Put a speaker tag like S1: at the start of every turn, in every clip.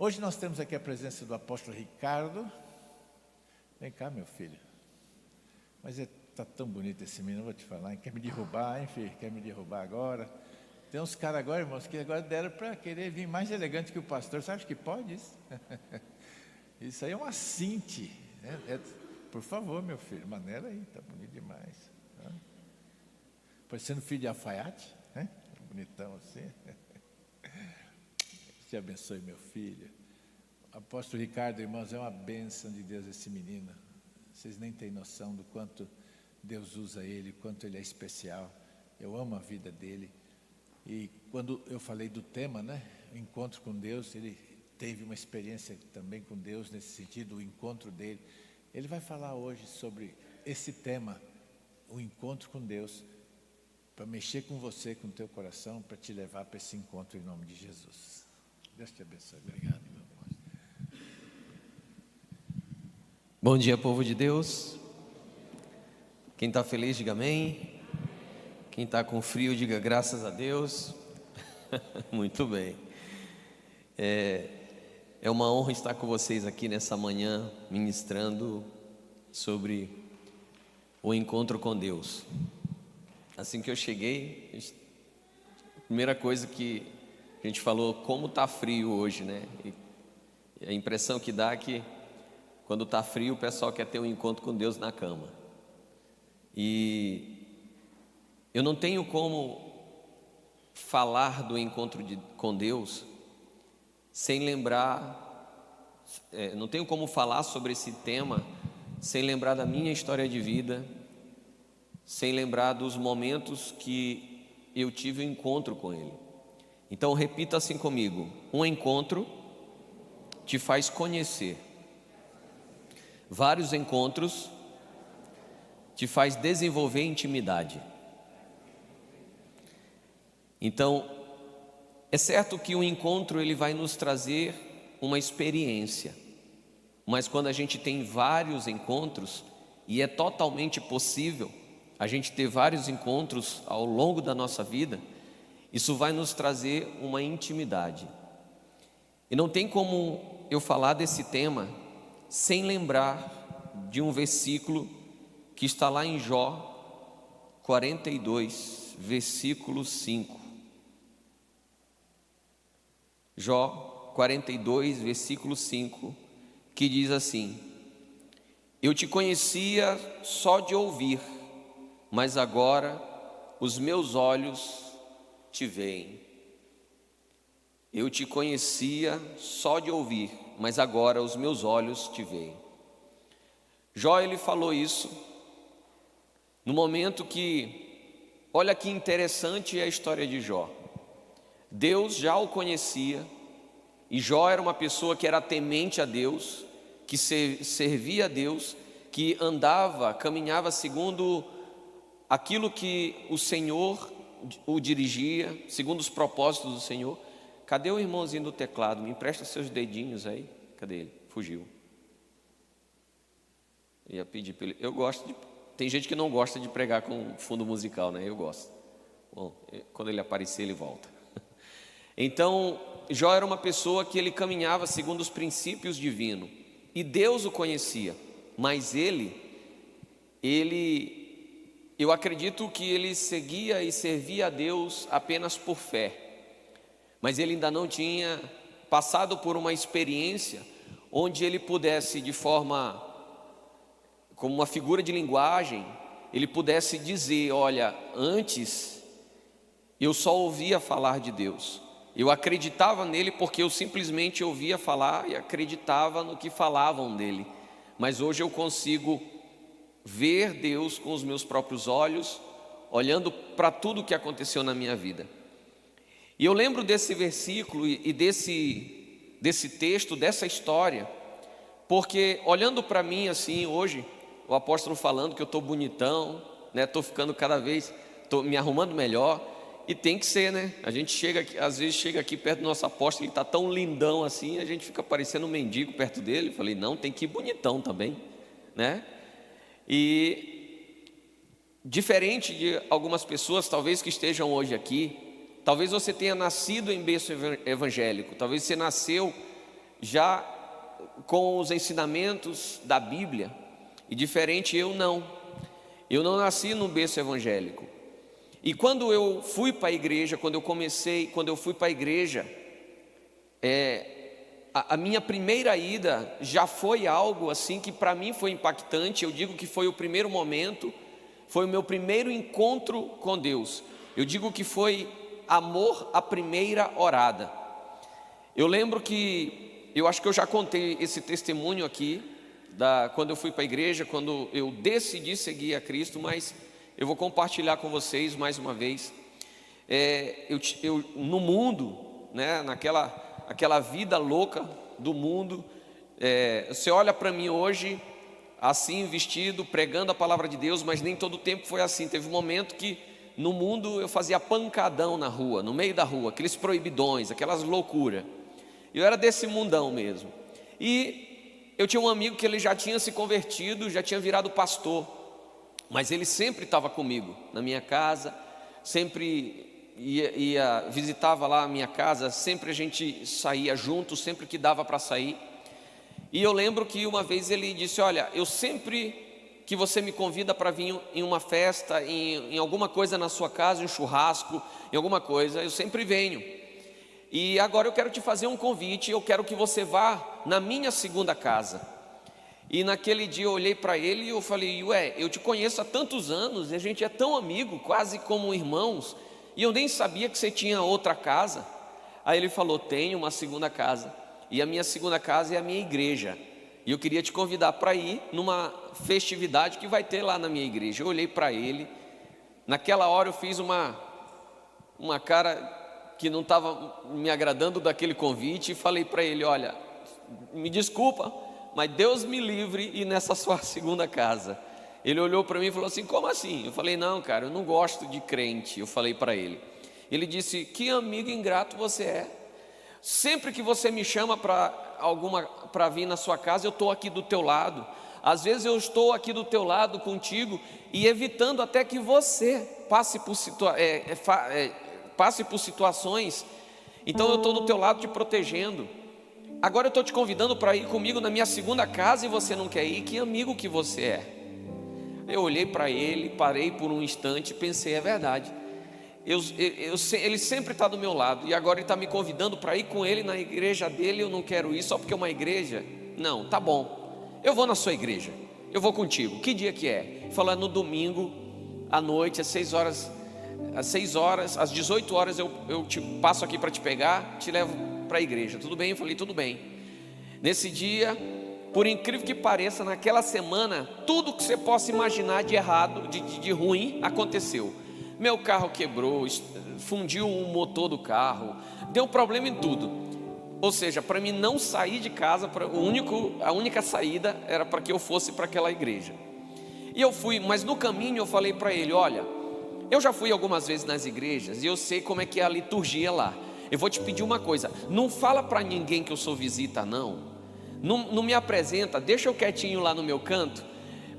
S1: Hoje nós temos aqui a presença do apóstolo Ricardo. Vem cá, meu filho. Mas está tão bonito esse menino, vou te falar, hein? Quer me derrubar, hein, filho? Quer me derrubar agora? Tem uns caras agora, irmãos, que agora deram para querer vir mais elegante que o pastor. Você acha que pode isso? Isso aí é uma cinte, né? Por favor, meu filho, maneira aí, está bonito demais. Tá? Parecendo filho de alfaiate, né? Bonitão assim. Te abençoe, meu filho. Apóstolo Ricardo, irmãos, é uma bênção de Deus esse menino. Vocês nem têm noção do quanto Deus usa ele, quanto ele é especial. Eu amo a vida dele. E quando eu falei do tema, né, o encontro com Deus, ele teve uma experiência também com Deus nesse sentido, o encontro dele. Ele vai falar hoje sobre esse tema, o encontro com Deus, para mexer com você, com o teu coração, para te levar para esse encontro em nome de Jesus. Deus te abençoe. Obrigado, meu irmão.
S2: Bom dia, povo de Deus. Quem está feliz, diga amém. Quem está com frio, diga graças a Deus. Muito bem. É uma honra estar com vocês aqui nessa manhã, ministrando sobre o encontro com Deus. Assim que eu cheguei, a primeira coisa que a gente falou, como está frio hoje, né? E a impressão que dá é que quando está frio, o pessoal quer ter um encontro com Deus na cama. E eu não tenho como falar do encontro com Deus sem lembrar, não tenho como falar sobre esse tema sem lembrar da minha história de vida, sem lembrar dos momentos que eu tive um encontro com Ele. Então repita assim comigo: um encontro te faz conhecer, vários encontros te faz desenvolver intimidade. Então, é certo que o encontro ele vai nos trazer uma experiência, mas quando a gente tem vários encontros, e é totalmente possível a gente ter vários encontros ao longo da nossa vida, isso vai nos trazer uma intimidade. E não tem como eu falar desse tema sem lembrar de um versículo que está lá em Jó 42, versículo 5. Jó 42, versículo 5, que diz assim: eu te conhecia só de ouvir, mas agora os meus olhos te veem. Eu te conhecia só de ouvir, mas agora os meus olhos te veem. Jó, ele falou isso no momento que, olha que interessante é a história de Jó. Deus já o conhecia, e Jó era uma pessoa que era temente a Deus, que servia a Deus, que andava, caminhava segundo aquilo que o Senhor o dirigia, segundo os propósitos do Senhor. Cadê o irmãozinho do teclado? Me empresta seus dedinhos aí. Cadê ele? Fugiu. Eu ia pedir para ele. Eu gosto de... Tem gente que não gosta de pregar com fundo musical, né? Eu gosto. Bom, quando ele aparecer, ele volta. Então, Jó era uma pessoa que ele caminhava segundo os princípios divinos, e Deus o conhecia, mas eu acredito que ele seguia e servia a Deus apenas por fé, mas ele ainda não tinha passado por uma experiência onde ele pudesse, de forma, como uma figura de linguagem, ele pudesse dizer: olha, antes eu só ouvia falar de Deus, eu acreditava nele porque eu simplesmente ouvia falar e acreditava no que falavam dele, mas hoje eu consigo ver Deus com os meus próprios olhos, olhando para tudo que aconteceu na minha vida. E eu lembro desse versículo e desse texto, dessa história, porque olhando para mim assim hoje, o apóstolo falando que eu estou bonitão, né? Estou ficando cada vez, estou me arrumando melhor. E tem que ser, né? A gente chega aqui, às vezes chega aqui perto do nosso apóstolo, ele está tão lindão assim, a gente fica parecendo um mendigo perto dele. Eu falei, não, tem que ir bonitão também, né? E diferente de algumas pessoas, talvez que estejam hoje aqui, talvez você tenha nascido em berço evangélico, talvez você nasceu já com os ensinamentos da Bíblia, e diferente eu não nasci num berço evangélico. E quando eu fui para a igreja, quando eu fui para a igreja, a minha primeira ida já foi algo assim que para mim foi impactante. Eu digo que foi o primeiro momento, foi o meu primeiro encontro com Deus. Eu digo que foi amor à primeira orada. Eu lembro que, eu acho que eu já contei esse testemunho aqui, quando eu fui para a igreja, quando eu decidi seguir a Cristo, mas eu vou compartilhar com vocês mais uma vez. Eu no mundo, né, aquela vida louca do mundo, você olha para mim hoje, assim vestido, pregando a palavra de Deus, mas nem todo o tempo foi assim. Teve um momento que no mundo eu fazia pancadão na rua, no meio da rua, aqueles proibidões, aquelas loucuras. Eu era desse mundão mesmo. E eu tinha um amigo que ele já tinha se convertido, já tinha virado pastor, mas ele sempre estava comigo na minha casa, sempre visitava lá a minha casa, sempre a gente saía junto, sempre que dava para sair. E eu lembro que uma vez ele disse: olha, eu sempre que você me convida para vir em uma festa, em alguma coisa na sua casa, em um churrasco, em alguma coisa, eu sempre venho. E agora eu quero te fazer um convite, eu quero que você vá na minha segunda casa. E naquele dia eu olhei para ele e eu falei: ué, eu te conheço há tantos anos, e a gente é tão amigo, quase como irmãos, e eu nem sabia que você tinha outra casa. Aí ele falou: tenho uma segunda casa, e a minha segunda casa é a minha igreja, e eu queria te convidar para ir numa festividade que vai ter lá na minha igreja. Eu olhei para ele, naquela hora eu fiz uma cara que não estava me agradando daquele convite, e falei para ele: olha, me desculpa, mas Deus me livre ir nessa sua segunda casa. Ele olhou para mim e falou assim: como assim? Eu falei: não, cara, eu não gosto de crente. Eu falei para ele. Ele disse: que amigo ingrato você é. Sempre que você me chama para vir na sua casa, eu estou aqui do teu lado. Às vezes eu estou aqui do teu lado contigo, e evitando até que você passe por situações. Então eu estou do teu lado te protegendo. Agora eu estou te convidando para ir comigo na minha segunda casa e você não quer ir. Que amigo que você é. Eu olhei para ele, parei por um instante e pensei: é verdade, ele sempre está do meu lado, e agora ele está me convidando para ir com ele na igreja dele. Eu não quero ir só porque é uma igreja. Não, tá bom, eu vou na sua igreja, eu vou contigo. Que dia que é? Falou: no domingo à noite, às 6 horas, às 18 horas eu te passo aqui para te pegar, te levo para a igreja. Tudo bem? Eu falei: tudo bem. Nesse dia, por incrível que pareça, naquela semana, tudo que você possa imaginar de errado, de ruim, aconteceu. Meu carro quebrou, fundiu o motor do carro, deu problema em tudo. Ou seja, para mim não sair de casa, a única saída era para que eu fosse para aquela igreja. E eu fui, mas no caminho eu falei para ele: olha, eu já fui algumas vezes nas igrejas e eu sei como é que é a liturgia lá. Eu vou te pedir uma coisa: não fala para ninguém que eu sou visita, não me apresenta, deixa eu quietinho lá no meu canto,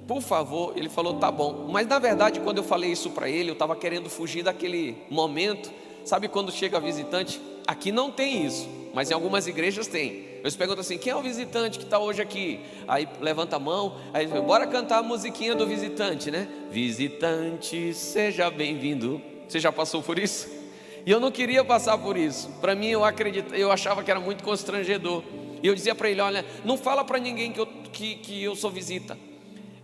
S2: por favor. Ele falou: tá bom. Mas na verdade, quando eu falei isso para ele, eu estava querendo fugir daquele momento. Sabe quando chega visitante? Aqui não tem isso, mas em algumas igrejas tem. Eu pergunto assim: quem é o visitante que está hoje aqui? Aí levanta a mão, aí bora cantar a musiquinha do visitante, né? Visitante, seja bem-vindo. Você já passou por isso? E eu não queria passar por isso. Para mim, eu achava que era muito constrangedor. E eu dizia para ele: olha, não fala para ninguém que eu sou visita.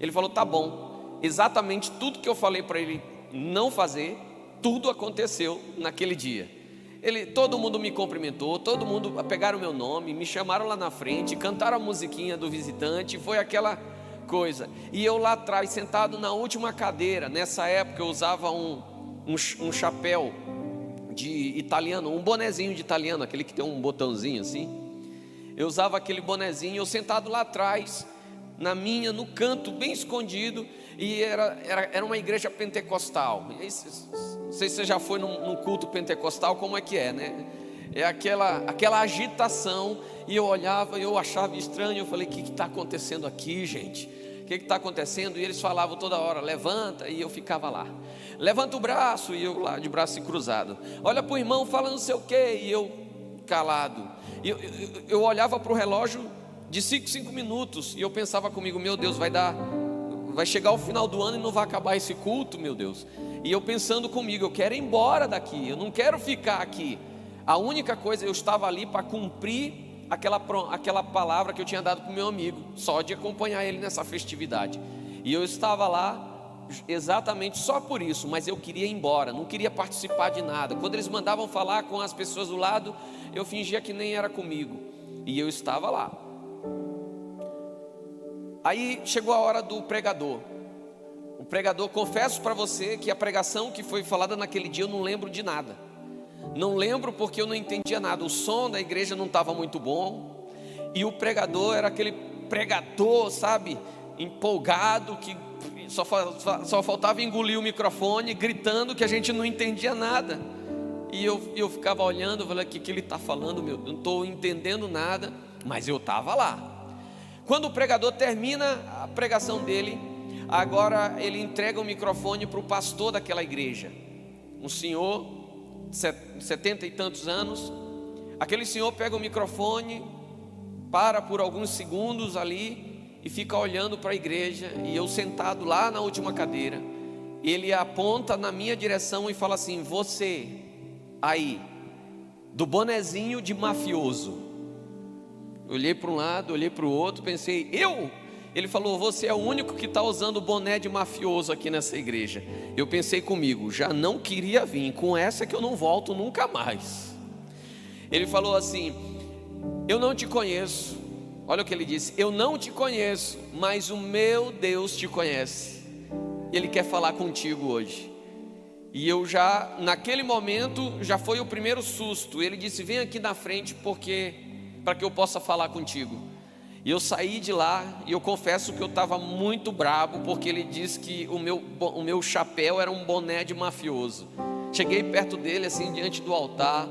S2: Ele falou: tá bom. Exatamente tudo que eu falei para ele não fazer, tudo aconteceu naquele dia. Todo mundo me cumprimentou, todo mundo pegaram o meu nome, me chamaram lá na frente, cantaram a musiquinha do visitante, foi aquela coisa. E eu lá atrás, sentado na última cadeira. Nessa época eu usava um chapéu de italiano, um bonezinho de italiano, aquele que tem um botãozinho assim. Eu usava aquele bonezinho, eu sentado lá atrás, no canto, bem escondido. E era uma igreja pentecostal. Não sei se você já foi num culto pentecostal, como é que é, né? É aquela agitação. E eu olhava, eu achava estranho. Eu falei: o que está acontecendo aqui, gente? O que está acontecendo? E eles falavam toda hora: levanta. E eu ficava lá: levanta o braço. E eu lá de braço cruzado: olha para o irmão, fala não sei o quê. E eu calado. Eu olhava para o relógio de 5 minutos e eu pensava comigo: meu Deus, vai chegar o final do ano e não vai acabar esse culto, meu Deus. E eu pensando comigo: eu quero ir embora daqui, eu não quero ficar aqui. A única coisa, eu estava ali para cumprir aquela palavra que eu tinha dado para o meu amigo, só de acompanhar ele nessa festividade. E eu estava lá exatamente só por isso, mas eu queria ir embora, não queria participar de nada. Quando eles mandavam falar com as pessoas do lado, eu fingia que nem era comigo, e eu estava lá. Aí chegou a hora do pregador. O pregador, confesso para você que a pregação que foi falada naquele dia eu não lembro de nada. Não lembro porque eu não entendia nada. O som da igreja não estava muito bom, e o pregador era aquele pregador, sabe, empolgado, que só faltava engolir o microfone, gritando que a gente não entendia nada. E eu ficava olhando, falei: o que ele está falando, meu? Eu não estou entendendo nada, mas eu estava lá. Quando o pregador termina a pregação dele, agora ele entrega o microfone para o pastor daquela igreja, um senhor, 70 e tantos anos. Aquele senhor pega o microfone, para por alguns segundos ali e fica olhando para a igreja, e eu sentado lá na última cadeira, ele aponta na minha direção e fala assim: você aí, do bonezinho de mafioso. Olhei para um lado, olhei para o outro, pensei: eu? Ele falou: você é o único que está usando o boné de mafioso aqui nessa igreja. Eu pensei comigo: já não queria vir, com essa que eu não volto nunca mais. Ele falou assim: eu não te conheço. Olha o que ele disse: eu não te conheço, mas o meu Deus te conhece. Ele quer falar contigo hoje. E eu já, naquele momento, já foi o primeiro susto. Ele disse: vem aqui na frente, para que eu possa falar contigo. E eu saí de lá, e eu confesso que eu estava muito brabo, porque ele disse que o meu chapéu era um boné de mafioso. Cheguei perto dele, assim, diante do altar.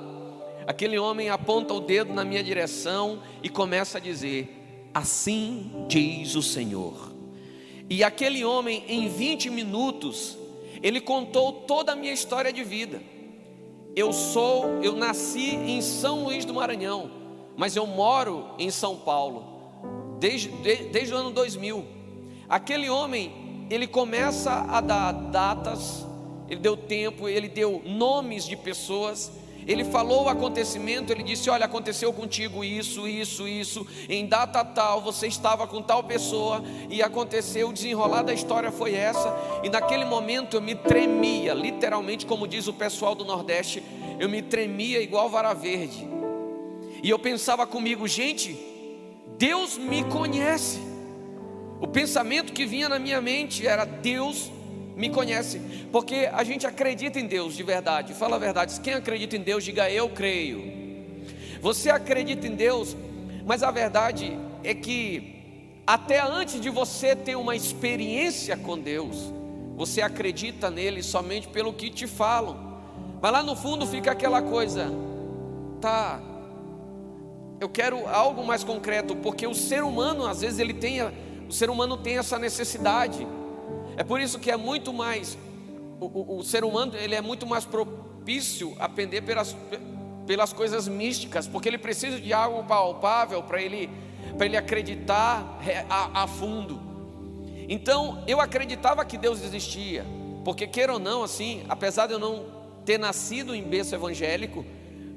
S2: Aquele homem aponta o dedo na minha direção e começa a dizer: assim diz o Senhor. E aquele homem, em 20 minutos, ele contou toda a minha história de vida. Eu nasci em São Luís do Maranhão, mas eu moro em São Paulo desde o ano 2000. Aquele homem, ele começa a dar datas, ele deu tempo, ele deu nomes de pessoas. Ele falou o acontecimento, ele disse: olha, aconteceu contigo isso, em data tal, você estava com tal pessoa, e aconteceu, o desenrolar da história foi essa. E naquele momento eu me tremia, literalmente, como diz o pessoal do Nordeste, eu me tremia igual vara verde. E eu pensava comigo: gente, Deus me conhece. O pensamento que vinha na minha mente era: Deus me conhece, porque a gente acredita em Deus de verdade. Fala a verdade, quem acredita em Deus, diga: eu creio. Você acredita em Deus, mas a verdade é que até antes de você ter uma experiência com Deus, você acredita nele somente pelo que te falam. Mas lá no fundo fica aquela coisa: tá, eu quero algo mais concreto, porque o ser humano, às vezes o ser humano tem essa necessidade. É por isso que é muito mais, o ser humano, ele é muito mais propício a pender pelas coisas místicas, porque ele precisa de algo palpável para ele acreditar a fundo. Então eu acreditava que Deus existia, porque queira ou não, assim, apesar de eu não ter nascido em berço evangélico,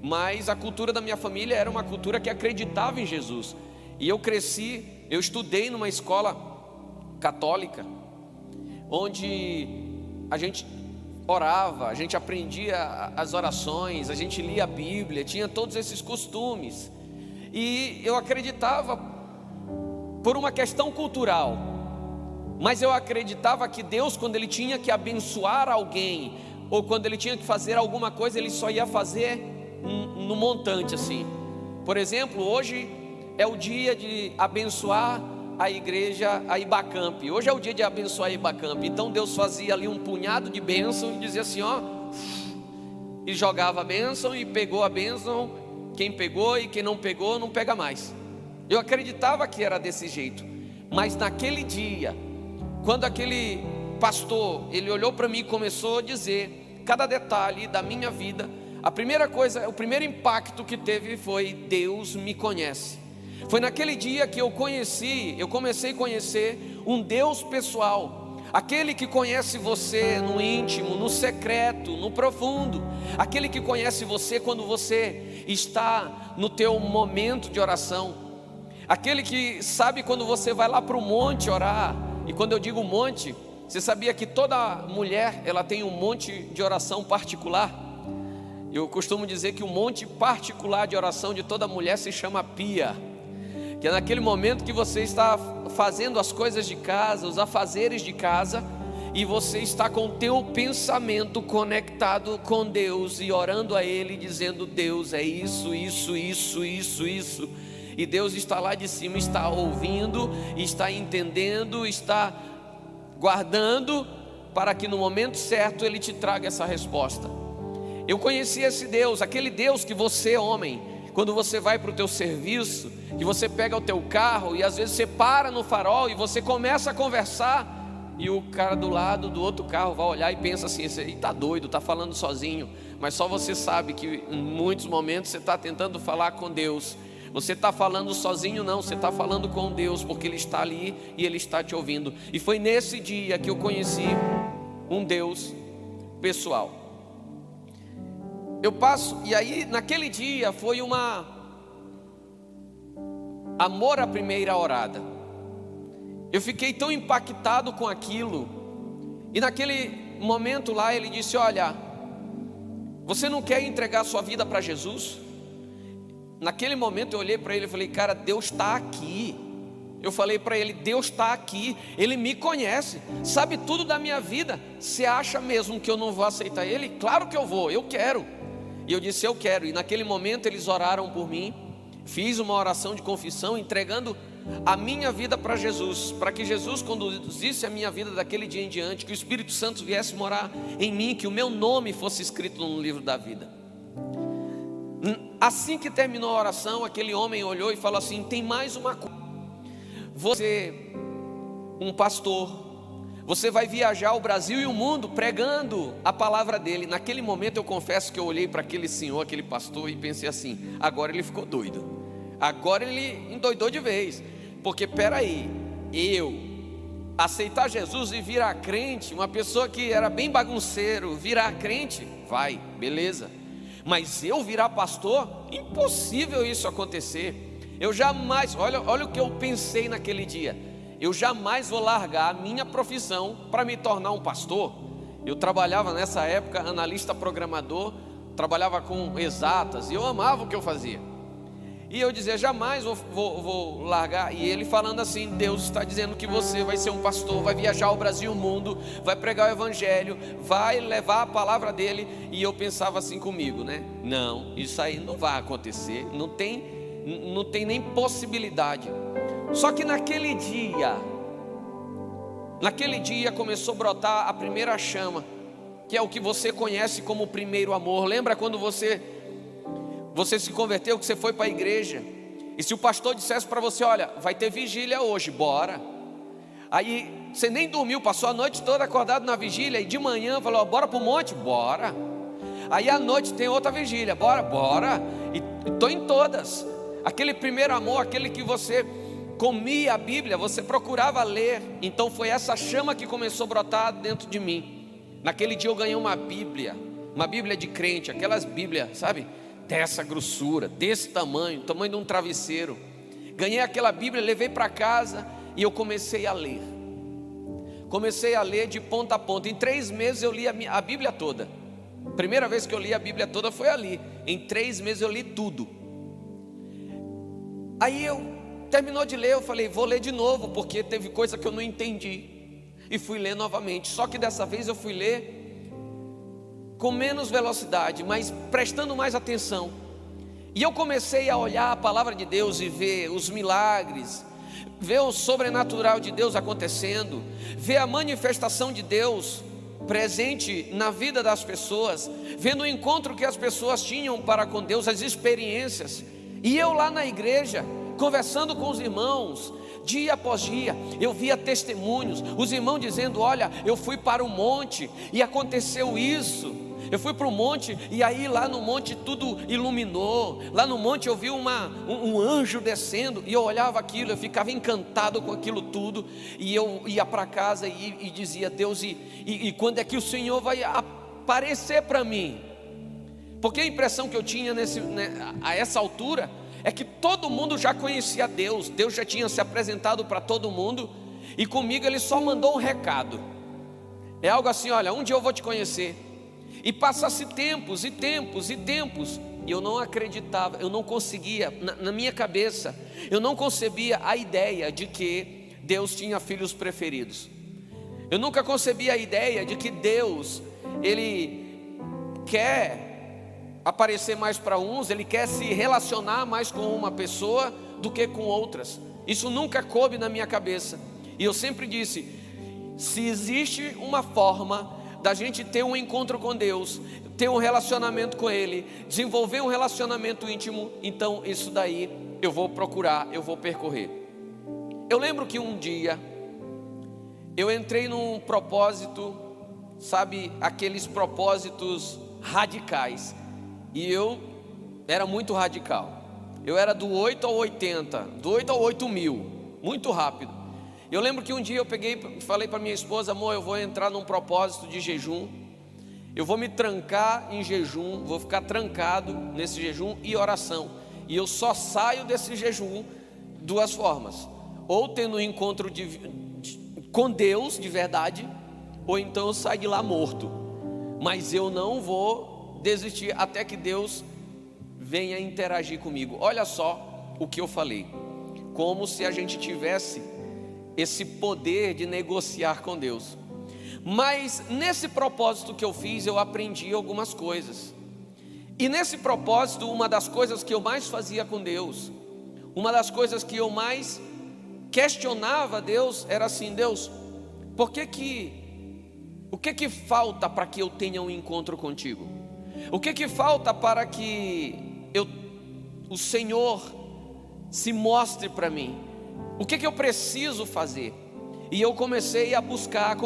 S2: mas a cultura da minha família era uma cultura que acreditava em Jesus. E eu estudei numa escola católica, onde a gente orava, a gente aprendia as orações, a gente lia a Bíblia, tinha todos esses costumes. E eu acreditava por uma questão cultural, mas eu acreditava que Deus, quando Ele tinha que abençoar alguém, ou quando Ele tinha que fazer alguma coisa, Ele só ia fazer no montante assim. Por exemplo, hoje é o dia de abençoar a igreja, a Ibacamp. Hoje é o dia de abençoar a Ibacamp. Então Deus fazia ali um punhado de bênção e dizia assim, ó, e jogava a bênção, e pegou a bênção, quem pegou, e quem não pegou, não pega mais. Eu acreditava que era desse jeito. Mas naquele dia, quando aquele pastor, ele olhou para mim e começou a dizer cada detalhe da minha vida, a primeira coisa, o primeiro impacto que teve foi: Deus me conhece. Foi naquele dia que eu comecei a conhecer um Deus pessoal, aquele que conhece você no íntimo, no secreto, no profundo, aquele que conhece você quando você está no teu momento de oração, aquele que sabe quando você vai lá para o monte orar. E quando eu digo monte, você sabia que toda mulher ela tem um monte de oração particular? Eu costumo dizer que o monte particular de oração de toda mulher se chama pia, que é naquele momento que você está fazendo as coisas de casa, os afazeres de casa, e você está com o teu pensamento conectado com Deus e orando a Ele, dizendo: Deus, é isso, isso, isso, isso, isso. E Deus está lá de cima, está ouvindo, está entendendo, está guardando, para que no momento certo Ele te traga essa resposta. Eu conheci esse Deus, aquele Deus que você, homem, quando você vai para o teu serviço, que você pega o teu carro e às vezes você para no farol e você começa a conversar, e o cara do lado do outro carro vai olhar e pensa assim: esse aí está doido, está falando sozinho. Mas só você sabe que em muitos momentos você está tentando falar com Deus. Você está falando sozinho não, você está falando com Deus, porque Ele está ali e Ele está te ouvindo. E foi nesse dia que eu conheci um Deus pessoal. E aí naquele dia foi amor à primeira orada. Eu fiquei tão impactado com aquilo, e naquele momento lá Ele disse: olha, você não quer entregar sua vida para Jesus? Naquele momento eu olhei para ele e falei: cara, Deus está aqui. Eu falei para ele: Deus está aqui, Ele me conhece, sabe tudo da minha vida. Você acha mesmo que eu não vou aceitar Ele? Claro que eu vou, eu quero. E eu disse: eu quero. E naquele momento eles oraram por mim. Fiz uma oração de confissão, entregando a minha vida para Jesus, para que Jesus conduzisse a minha vida daquele dia em diante, que o Espírito Santo viesse morar em mim, que o meu nome fosse escrito no livro da vida. Assim que terminou a oração, aquele homem olhou e falou assim: tem mais uma coisa. Você, um pastor, você vai viajar o Brasil e o mundo pregando a palavra dele. Naquele momento eu confesso que eu olhei para aquele senhor, aquele pastor, e pensei assim: agora ele ficou doido, agora ele endoidou de vez. Porque peraí, eu aceitar Jesus e virar crente, uma pessoa que era bem bagunceiro, virar crente, vai, beleza. Mas eu virar pastor, impossível isso acontecer. Eu jamais, olha o que eu pensei naquele dia: eu jamais vou largar a minha profissão para me tornar um pastor. Eu trabalhava nessa época, analista programador, trabalhava com exatas, e eu amava o que eu fazia. E eu dizia: jamais vou largar. E ele falando assim: Deus está dizendo que você vai ser um pastor, vai viajar o Brasil e o mundo, vai pregar o evangelho, vai levar a palavra dele. E eu pensava assim comigo, né? Não, isso aí não vai acontecer, não tem nem possibilidade. Só que naquele dia começou a brotar a primeira chama, que é o que você conhece como o primeiro amor. Lembra quando você se converteu, que você foi para a igreja, e se o pastor dissesse para você: olha, vai ter vigília hoje, bora. Aí você nem dormiu, passou a noite toda acordado na vigília, e de manhã falou: bora para o monte, bora. Aí à noite tem outra vigília, bora. E estou em todas. Aquele primeiro amor, aquele que você comia a Bíblia, você procurava ler. Então foi essa chama que começou a brotar dentro de mim. Naquele dia eu ganhei uma Bíblia de crente, aquelas Bíblias, sabe, dessa grossura, desse tamanho de um travesseiro. Ganhei aquela Bíblia, levei para casa e eu comecei a ler. Comecei a ler de ponta a ponta. Em 3 meses eu li a Bíblia toda. Primeira vez que eu li a Bíblia toda foi ali. Em 3 meses eu li tudo. Aí terminou de ler, eu falei: vou ler de novo, porque teve coisa que eu não entendi. E fui ler novamente. Só que dessa vez eu fui ler com menos velocidade, mas prestando mais atenção. E eu comecei a olhar a palavra de Deus e ver os milagres, ver o sobrenatural de Deus acontecendo, ver a manifestação de Deus presente na vida das pessoas, vendo o encontro que as pessoas tinham para com Deus, as experiências. E eu lá na igreja, conversando com os irmãos, dia após dia, eu via testemunhos, os irmãos dizendo: olha, eu fui para o monte e aconteceu isso. Eu fui para o monte, e aí lá no monte tudo iluminou. Lá no monte eu vi um anjo descendo, e eu olhava aquilo, eu ficava encantado com aquilo tudo. E eu ia para casa e dizia: Deus, e quando é que o Senhor vai aparecer para mim? Porque a impressão que eu tinha a essa altura é que todo mundo já conhecia Deus. Deus já tinha se apresentado para todo mundo, e comigo Ele só mandou um recado. É algo assim: olha, um dia eu vou te conhecer. E passasse tempos e tempos e tempos, e eu não acreditava, eu não conseguia, na minha cabeça, eu não concebia a ideia de que Deus tinha filhos preferidos. Eu nunca concebi a ideia de que Deus, Ele quer aparecer mais para uns, Ele quer se relacionar mais com uma pessoa do que com outras. Isso nunca coube na minha cabeça. E eu sempre disse: se existe uma forma da gente ter um encontro com Deus, ter um relacionamento com Ele, desenvolver um relacionamento íntimo, então isso daí eu vou procurar, eu vou percorrer. Eu lembro que um dia eu entrei num propósito, sabe, aqueles propósitos radicais, e eu era muito radical. Eu era do 8 ao 80, do 8 ao 8.000, muito rápido. Eu lembro que um dia eu peguei e falei para minha esposa: amor, eu vou entrar num propósito de jejum, eu vou me trancar em jejum, vou ficar trancado nesse jejum e oração, e eu só saio desse jejum duas formas: ou tendo um encontro com Deus de verdade, ou então eu saio de lá morto. Mas eu não vou desistir até que Deus venha interagir comigo. Olha só o que eu falei, como se a gente tivesse esse poder de negociar com Deus. Mas nesse propósito que eu fiz, eu aprendi algumas coisas. E nesse propósito, uma das coisas que eu mais fazia com Deus, uma das coisas que eu mais questionava a Deus, era assim: Deus, o que falta para que eu tenha um encontro contigo? O que falta para que o Senhor se mostre para mim? O que eu preciso fazer? E eu comecei a buscar,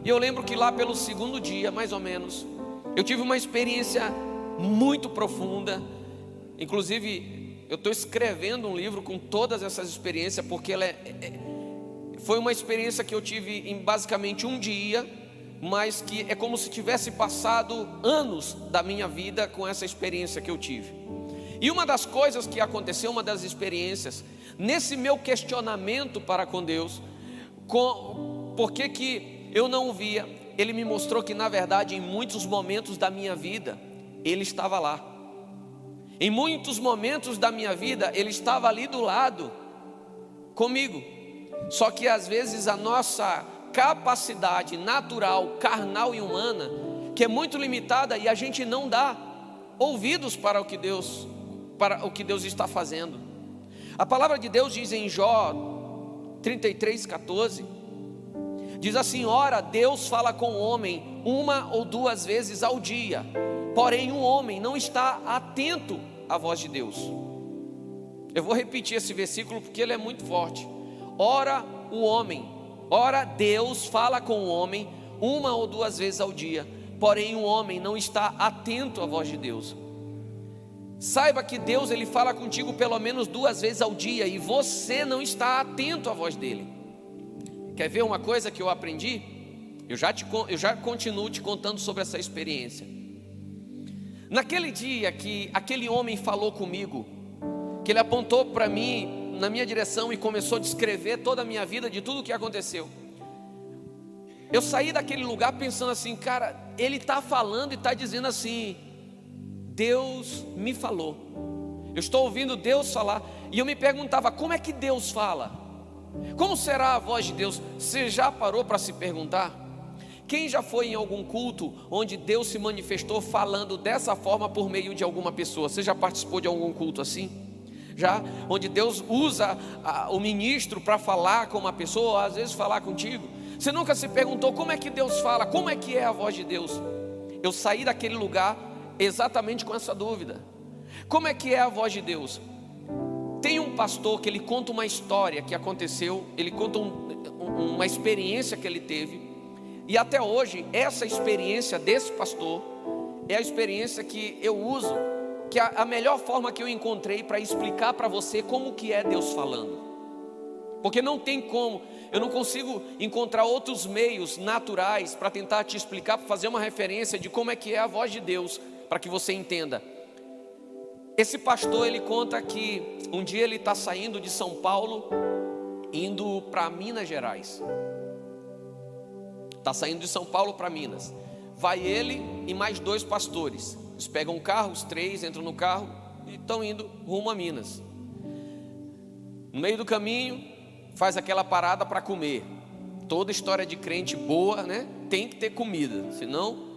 S2: e eu lembro que lá pelo segundo dia, mais ou menos, eu tive uma experiência muito profunda. Inclusive, eu estou escrevendo um livro com todas essas experiências, porque foi uma experiência que eu tive em basicamente um dia, mas que é como se tivesse passado anos da minha vida com essa experiência que eu tive. E uma das coisas que aconteceu, uma das experiências, nesse meu questionamento para com Deus, por que eu não o via, Ele me mostrou que na verdade em muitos momentos da minha vida, Ele estava lá. Em muitos momentos da minha vida, Ele estava ali do lado, comigo. Só que às vezes a nossa capacidade natural, carnal e humana, que é muito limitada, e a gente não dá ouvidos para o que Deus está fazendo. A palavra de Deus diz em Jó 33:14, diz assim: ora, Deus fala com o homem uma ou duas vezes ao dia, porém o homem não está atento à voz de Deus. Eu vou repetir esse versículo porque ele é muito forte. Ora, Deus fala com o homem uma ou duas vezes ao dia, porém o homem não está atento à voz de Deus. Saiba que Deus, Ele fala contigo pelo menos 2 vezes ao dia, e você não está atento à voz dEle. Quer ver uma coisa que eu aprendi? Eu já continuo te contando sobre essa experiência. Naquele dia que aquele homem falou comigo, que ele apontou para mim, na minha direção, e começou a descrever toda a minha vida, de tudo o que aconteceu, eu saí daquele lugar pensando assim: cara, ele está falando e está dizendo assim: Deus me falou. Eu estou ouvindo Deus falar, e eu me perguntava: como é que Deus fala? Como será a voz de Deus? Você já parou para se perguntar? Quem já foi em algum culto onde Deus se manifestou falando dessa forma por meio de alguma pessoa? Você já participou de algum culto assim? Já? Onde Deus usa o ministro para falar com uma pessoa, ou às vezes falar contigo? Você nunca se perguntou como é que Deus fala? Como é que é a voz de Deus? Eu saí daquele lugar exatamente com essa dúvida. Como é que é a voz de Deus? Tem um pastor que ele conta uma história que aconteceu, ele conta uma experiência que ele teve, E até hoje, essa experiência desse pastor é a experiência que eu uso, que é a melhor forma que eu encontrei para explicar para você como que é Deus falando. Porque não tem como, eu não consigo encontrar outros meios naturais para tentar te explicar, para fazer uma referência de como é que é a voz de Deus, para que você entenda. Esse pastor, ele conta que um dia ele está saindo de São Paulo, indo para Minas Gerais. Está saindo de São Paulo para Minas. Vai ele e mais 2 pastores. Eles pegam um carro, os 3 entram no carro e estão indo rumo a Minas. No meio do caminho, faz aquela parada para comer. Toda história de crente boa, né? Tem que ter comida, senão...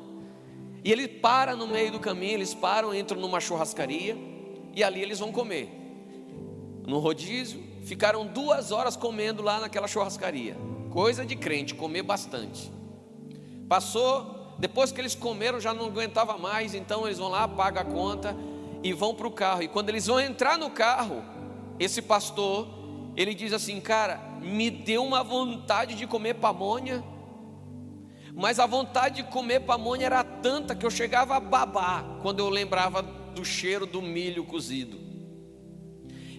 S2: E ele para no meio do caminho, eles param, entram numa churrascaria e ali eles vão comer. No rodízio, ficaram 2 horas comendo lá naquela churrascaria. Coisa de crente, comer bastante. Passou, depois que eles comeram já não aguentava mais, então eles vão lá, pagam a conta e vão para o carro. E quando eles vão entrar no carro, esse pastor, ele diz assim: cara, me deu uma vontade de comer pamonha, mas a vontade de comer pamonha era tanta que eu chegava a babar quando eu lembrava do cheiro do milho cozido.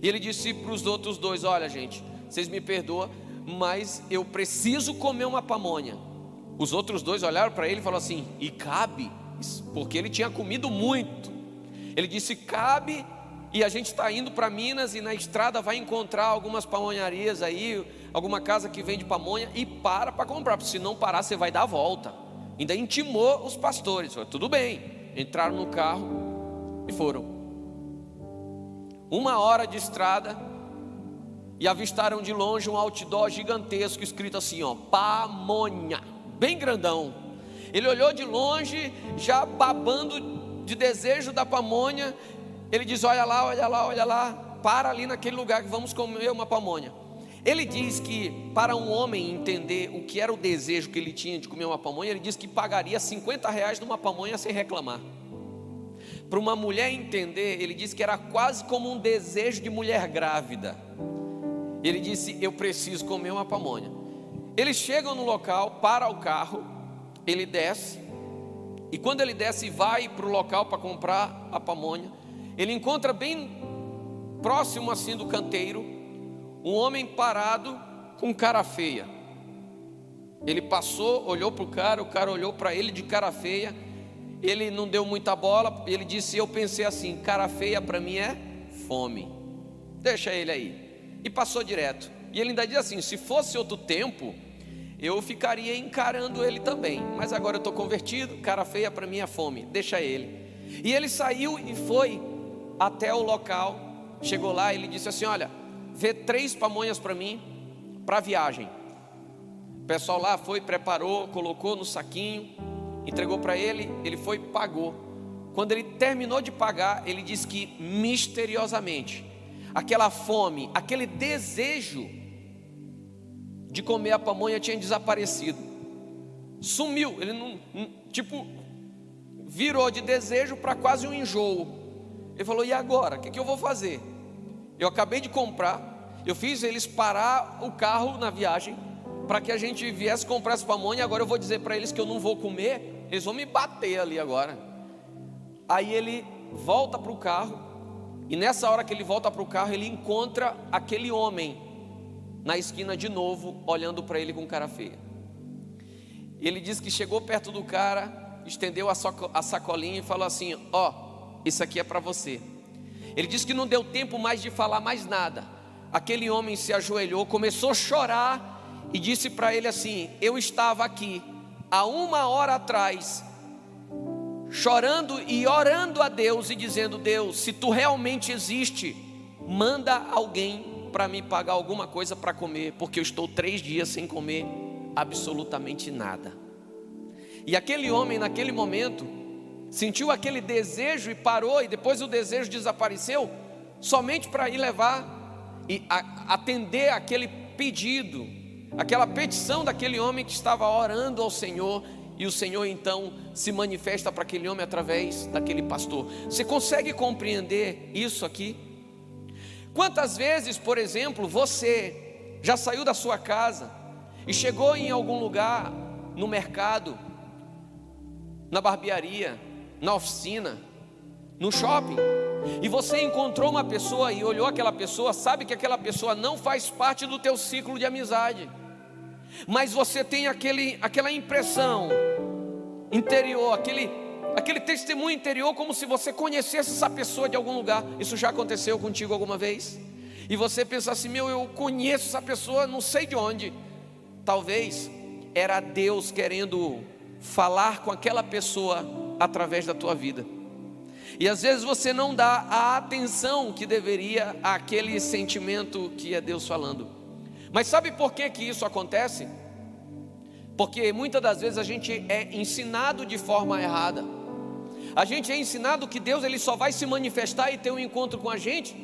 S2: E ele disse para os outros 2: olha gente, vocês me perdoam, mas eu preciso comer uma pamonha. Os outros 2 olharam para ele e falaram assim: e cabe? Porque ele tinha comido muito. Ele disse: cabe, e a gente está indo para Minas e na estrada vai encontrar algumas pamonharias aí, alguma casa que vende pamonha, e para comprar, porque se não parar você vai dar a volta. Ainda intimou os pastores. Falou: tudo bem. Entraram no carro e foram. 1 hora de estrada e avistaram de longe um outdoor gigantesco escrito assim, ó, pamonha, bem grandão. Ele olhou de longe, já babando de desejo da pamonha. Ele diz: olha lá, olha lá, olha lá, para ali naquele lugar que vamos comer uma pamonha. Ele diz que para um homem entender o que era o desejo que ele tinha de comer uma pamonha, ele diz que pagaria R$50 numa pamonha sem reclamar. Para uma mulher entender, ele disse que era quase como um desejo de mulher grávida. Ele disse: eu preciso comer uma pamonha. Eles chegam no local, para o carro, ele desce, e quando ele desce e vai para o local para comprar a pamonha, ele encontra bem próximo assim do canteiro um homem parado com cara feia. Ele passou, olhou para o cara olhou para ele de cara feia. Ele não deu muita bola, ele disse: eu pensei assim, cara feia para mim é fome, deixa ele aí. E passou direto. E ele ainda diz assim: se fosse outro tempo, eu ficaria encarando ele também, mas agora eu estou convertido, cara feia para mim é fome, deixa ele. E ele saiu e foi até o local. Chegou lá, ele disse assim: olha, vê 3 pamonhas para mim, para viagem. O pessoal lá foi, preparou, colocou no saquinho, entregou para ele, ele foi e pagou. Quando ele terminou de pagar, ele disse que misteriosamente, aquela fome, aquele desejo de comer a pamonha tinha desaparecido. Sumiu, ele não, virou de desejo para quase um enjoo. Ele falou: e agora? O que eu vou fazer? Eu acabei de comprar, eu fiz eles parar o carro na viagem para que a gente viesse comprar essa pamonha. Agora eu vou dizer para eles que eu não vou comer, eles vão me bater ali agora. Aí ele volta para o carro, e nessa hora que ele volta para o carro, ele encontra aquele homem na esquina de novo, olhando para ele com cara feia. Ele diz que chegou perto do cara, estendeu a sacolinha e falou assim: ó, isso aqui é para você. Ele disse que não deu tempo mais de falar mais nada. Aquele homem se ajoelhou, começou a chorar e disse para ele assim: eu estava aqui há 1 hora atrás, chorando e orando a Deus e dizendo: Deus, se tu realmente existe, manda alguém para me pagar alguma coisa para comer, porque eu estou 3 dias sem comer absolutamente nada. E aquele homem naquele momento sentiu aquele desejo e parou, e depois o desejo desapareceu, somente para ir levar e atender aquele pedido, aquela petição daquele homem que estava orando ao Senhor. E o Senhor então se manifesta para aquele homem através daquele pastor. Você consegue compreender isso aqui? Quantas vezes, por exemplo, você já saiu da sua casa e chegou em algum lugar no mercado, na barbearia, na oficina, no shopping, e você encontrou uma pessoa e olhou aquela pessoa, sabe que aquela pessoa não faz parte do teu ciclo de amizade, mas você tem aquela impressão interior, aquele testemunho interior, como se você conhecesse essa pessoa de algum lugar. Isso já aconteceu contigo alguma vez? E você pensa assim: eu conheço essa pessoa, não sei de onde. Talvez era Deus querendo falar com aquela pessoa através da tua vida. E às vezes você não dá a atenção que deveria àquele sentimento que é Deus falando. Mas sabe por que isso acontece? Porque muitas das vezes a gente é ensinado de forma errada. A gente é ensinado que Deus ele só vai se manifestar e ter um encontro com a gente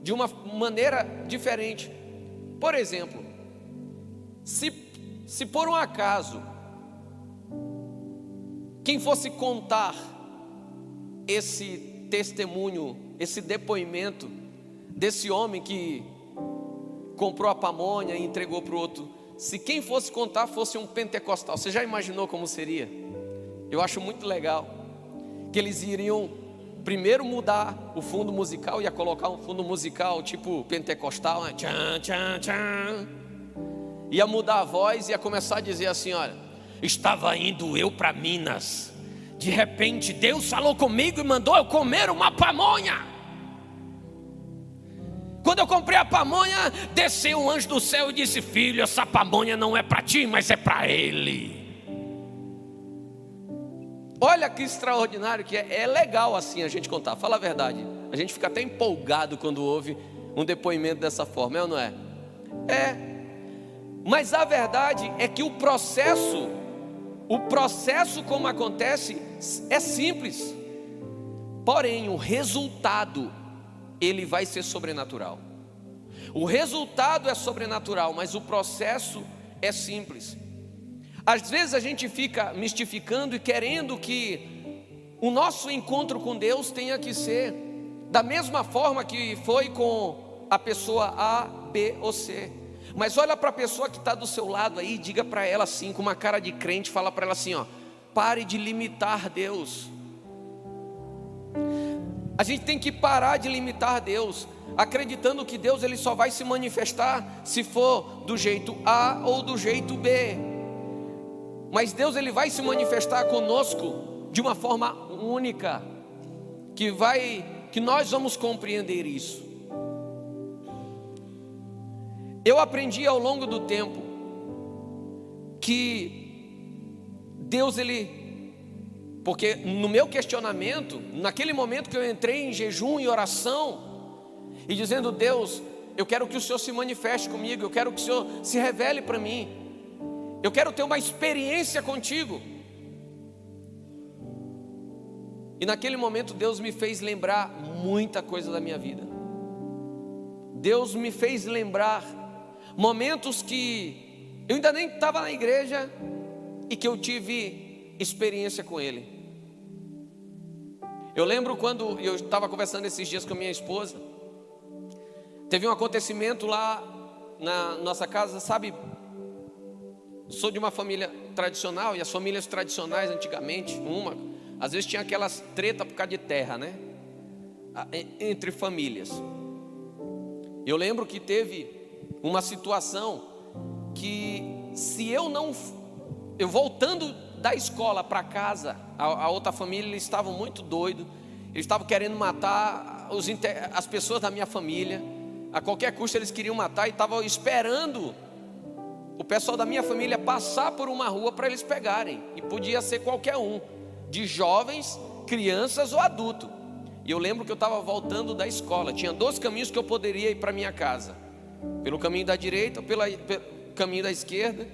S2: de uma maneira diferente. Por exemplo, se por um acaso quem fosse contar esse testemunho, esse depoimento desse homem que comprou a pamonha e entregou para o outro, se quem fosse contar fosse um pentecostal, você já imaginou como seria? Eu acho muito legal que eles iriam primeiro mudar o fundo musical, ia colocar um fundo musical tipo pentecostal, né? Tchan, tchan, tchan. Ia mudar a voz e ia começar a dizer assim: olha, estava indo eu para Minas, de repente Deus falou comigo e mandou eu comer uma pamonha. Quando eu comprei a pamonha, desceu um anjo do céu e disse: filho, essa pamonha não é para ti, mas é para ele. Olha que extraordinário que é. É legal assim a gente contar, fala a verdade. A gente fica até empolgado quando ouve um depoimento dessa forma, é ou não é? É. Mas a verdade é que o processo como acontece é simples. Porém, o resultado ele vai ser sobrenatural. O resultado é sobrenatural, mas o processo é simples. Às vezes a gente fica mistificando e querendo que o nosso encontro com Deus tenha que ser da mesma forma que foi com a pessoa A, B ou C. Mas olha para a pessoa que está do seu lado aí, diga para ela assim, com uma cara de crente, fala para ela assim: ó, pare de limitar Deus. A gente tem que parar de limitar Deus, acreditando que Deus ele só vai se manifestar se for do jeito A ou do jeito B. Mas Deus ele vai se manifestar conosco de uma forma única, que nós vamos compreender isso. Eu aprendi ao longo do tempo que Deus porque no meu questionamento, naquele momento que eu entrei em jejum e oração, e dizendo: Deus, eu quero que o Senhor se manifeste comigo, eu quero que o Senhor se revele para mim, eu quero ter uma experiência contigo. E naquele momento Deus me fez lembrar muita coisa da minha vida. Deus me fez lembrar momentos que eu ainda nem estava na igreja e que eu tive experiência com Ele. Eu lembro quando eu estava conversando esses dias com a minha esposa, teve um acontecimento lá na nossa casa, sabe? Sou de uma família tradicional, e as famílias tradicionais antigamente, às vezes tinha aquelas tretas por causa de terra, né? Entre famílias. Eu lembro que teve uma situação que se eu voltando da escola para casa, a outra família, eles estavam muito doidos, eles estavam querendo matar as pessoas da minha família, a qualquer custo eles queriam matar, e estavam esperando o pessoal da minha família passar por uma rua para eles pegarem, e podia ser qualquer um, de jovens, crianças ou adulto. E eu lembro que eu estava voltando da escola, tinha 2 caminhos que eu poderia ir para minha casa, pelo caminho da direita ou pelo caminho da esquerda.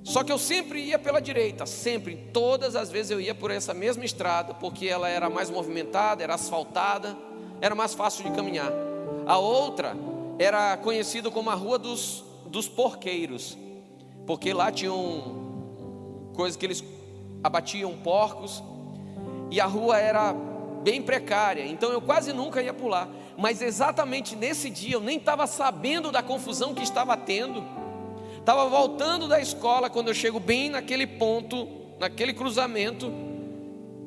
S2: Só que eu sempre ia pela direita, sempre, todas as vezes eu ia por essa mesma estrada, porque ela era mais movimentada, era asfaltada, era mais fácil de caminhar. A outra era conhecida como a Rua dos Porqueiros, porque lá tinham coisas que eles abatiam porcos, e a rua era bem precária, então eu quase nunca ia por lá. Mas exatamente nesse dia eu nem estava sabendo da confusão que estava tendo, Estava voltando da escola, quando eu chego bem naquele ponto, naquele cruzamento,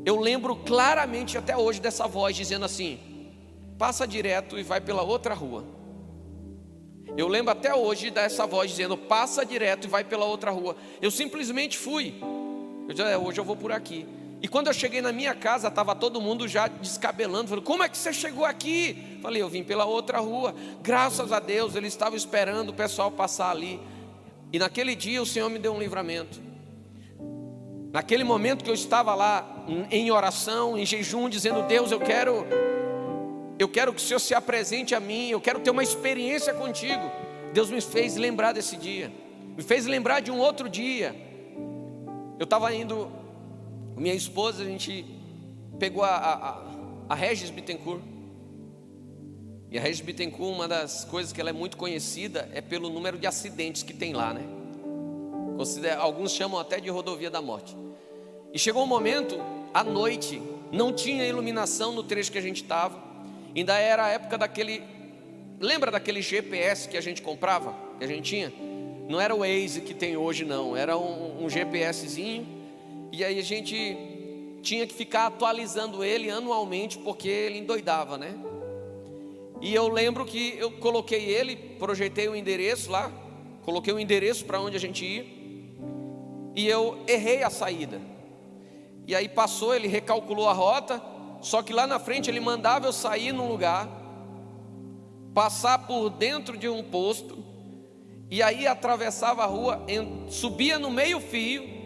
S2: eu lembro claramente até hoje dessa voz dizendo assim: passa direto e vai pela outra rua. Eu lembro até hoje dessa voz dizendo: passa direto e vai pela outra rua. Eu simplesmente fui. Eu disse: hoje eu vou por aqui. E quando eu cheguei na minha casa, estava todo mundo já descabelando, falando: como é que você chegou aqui? Falei: eu vim pela outra rua. Graças a Deus, eles estavam esperando o pessoal passar ali. E naquele dia o Senhor me deu um livramento. Naquele momento que eu estava lá em oração, em jejum, dizendo: Deus, eu quero que o Senhor se apresente a mim, eu quero ter uma experiência contigo. Deus me fez lembrar desse dia, me fez lembrar de um outro dia. Eu estava indo com minha esposa, a gente pegou a Regis Bittencourt. E a Regis Bittencourt, uma das coisas que ela é muito conhecida é pelo número de acidentes que tem lá, né? Alguns chamam até de rodovia da morte. E chegou um momento, à noite, não tinha iluminação no trecho que a gente estava. Ainda era a época daquele... Lembra daquele GPS que a gente comprava? Que a gente tinha? Não era o Waze que tem hoje, não. Era um GPSzinho. E aí a gente tinha que ficar atualizando ele anualmente, porque ele endoidava, né? E eu lembro que eu coloquei ele, projetei o endereço lá, coloquei o endereço para onde a gente ia, e eu errei a saída. E aí passou, ele recalculou a rota, só que lá na frente ele mandava eu sair num lugar, passar por dentro de um posto, e aí atravessava a rua, subia no meio-fio,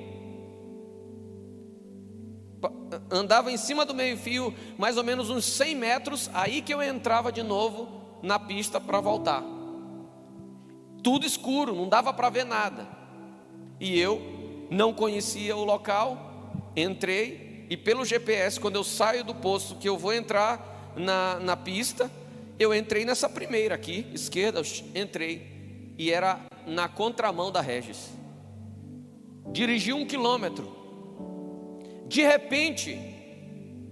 S2: andava em cima do meio-fio, mais ou menos uns 100 metros, aí que eu entrava de novo na pista para voltar. Tudo escuro, não dava para ver nada. E eu não conhecia o local, entrei, e pelo GPS, quando eu saio do posto, que eu vou entrar na pista, eu entrei nessa primeira aqui, esquerda, entrei, e era na contramão da Regis. Dirigi 1 quilômetro. De repente,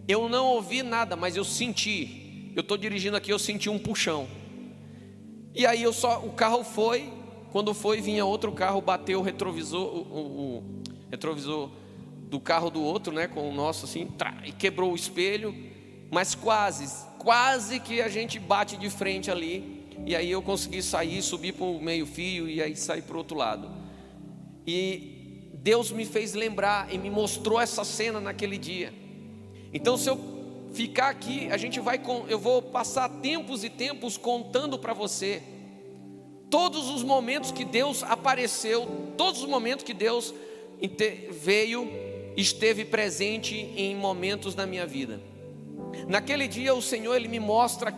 S2: eu não ouvi nada, mas eu senti. Eu estou dirigindo aqui, eu senti um puxão. E aí o carro foi. Quando foi, vinha outro carro, bateu o retrovisor, o retrovisor do carro do outro, né, com o nosso assim, e quebrou o espelho. Mas quase que a gente bate de frente ali. E aí eu consegui sair, subir para o meio-fio e aí sair para o outro lado. E Deus me fez lembrar e me mostrou essa cena naquele dia. Então, se eu ficar aqui, eu vou passar tempos e tempos contando para você todos os momentos que Deus apareceu, todos os momentos que Deus esteve presente em momentos da minha vida. Naquele dia o Senhor, Ele me mostra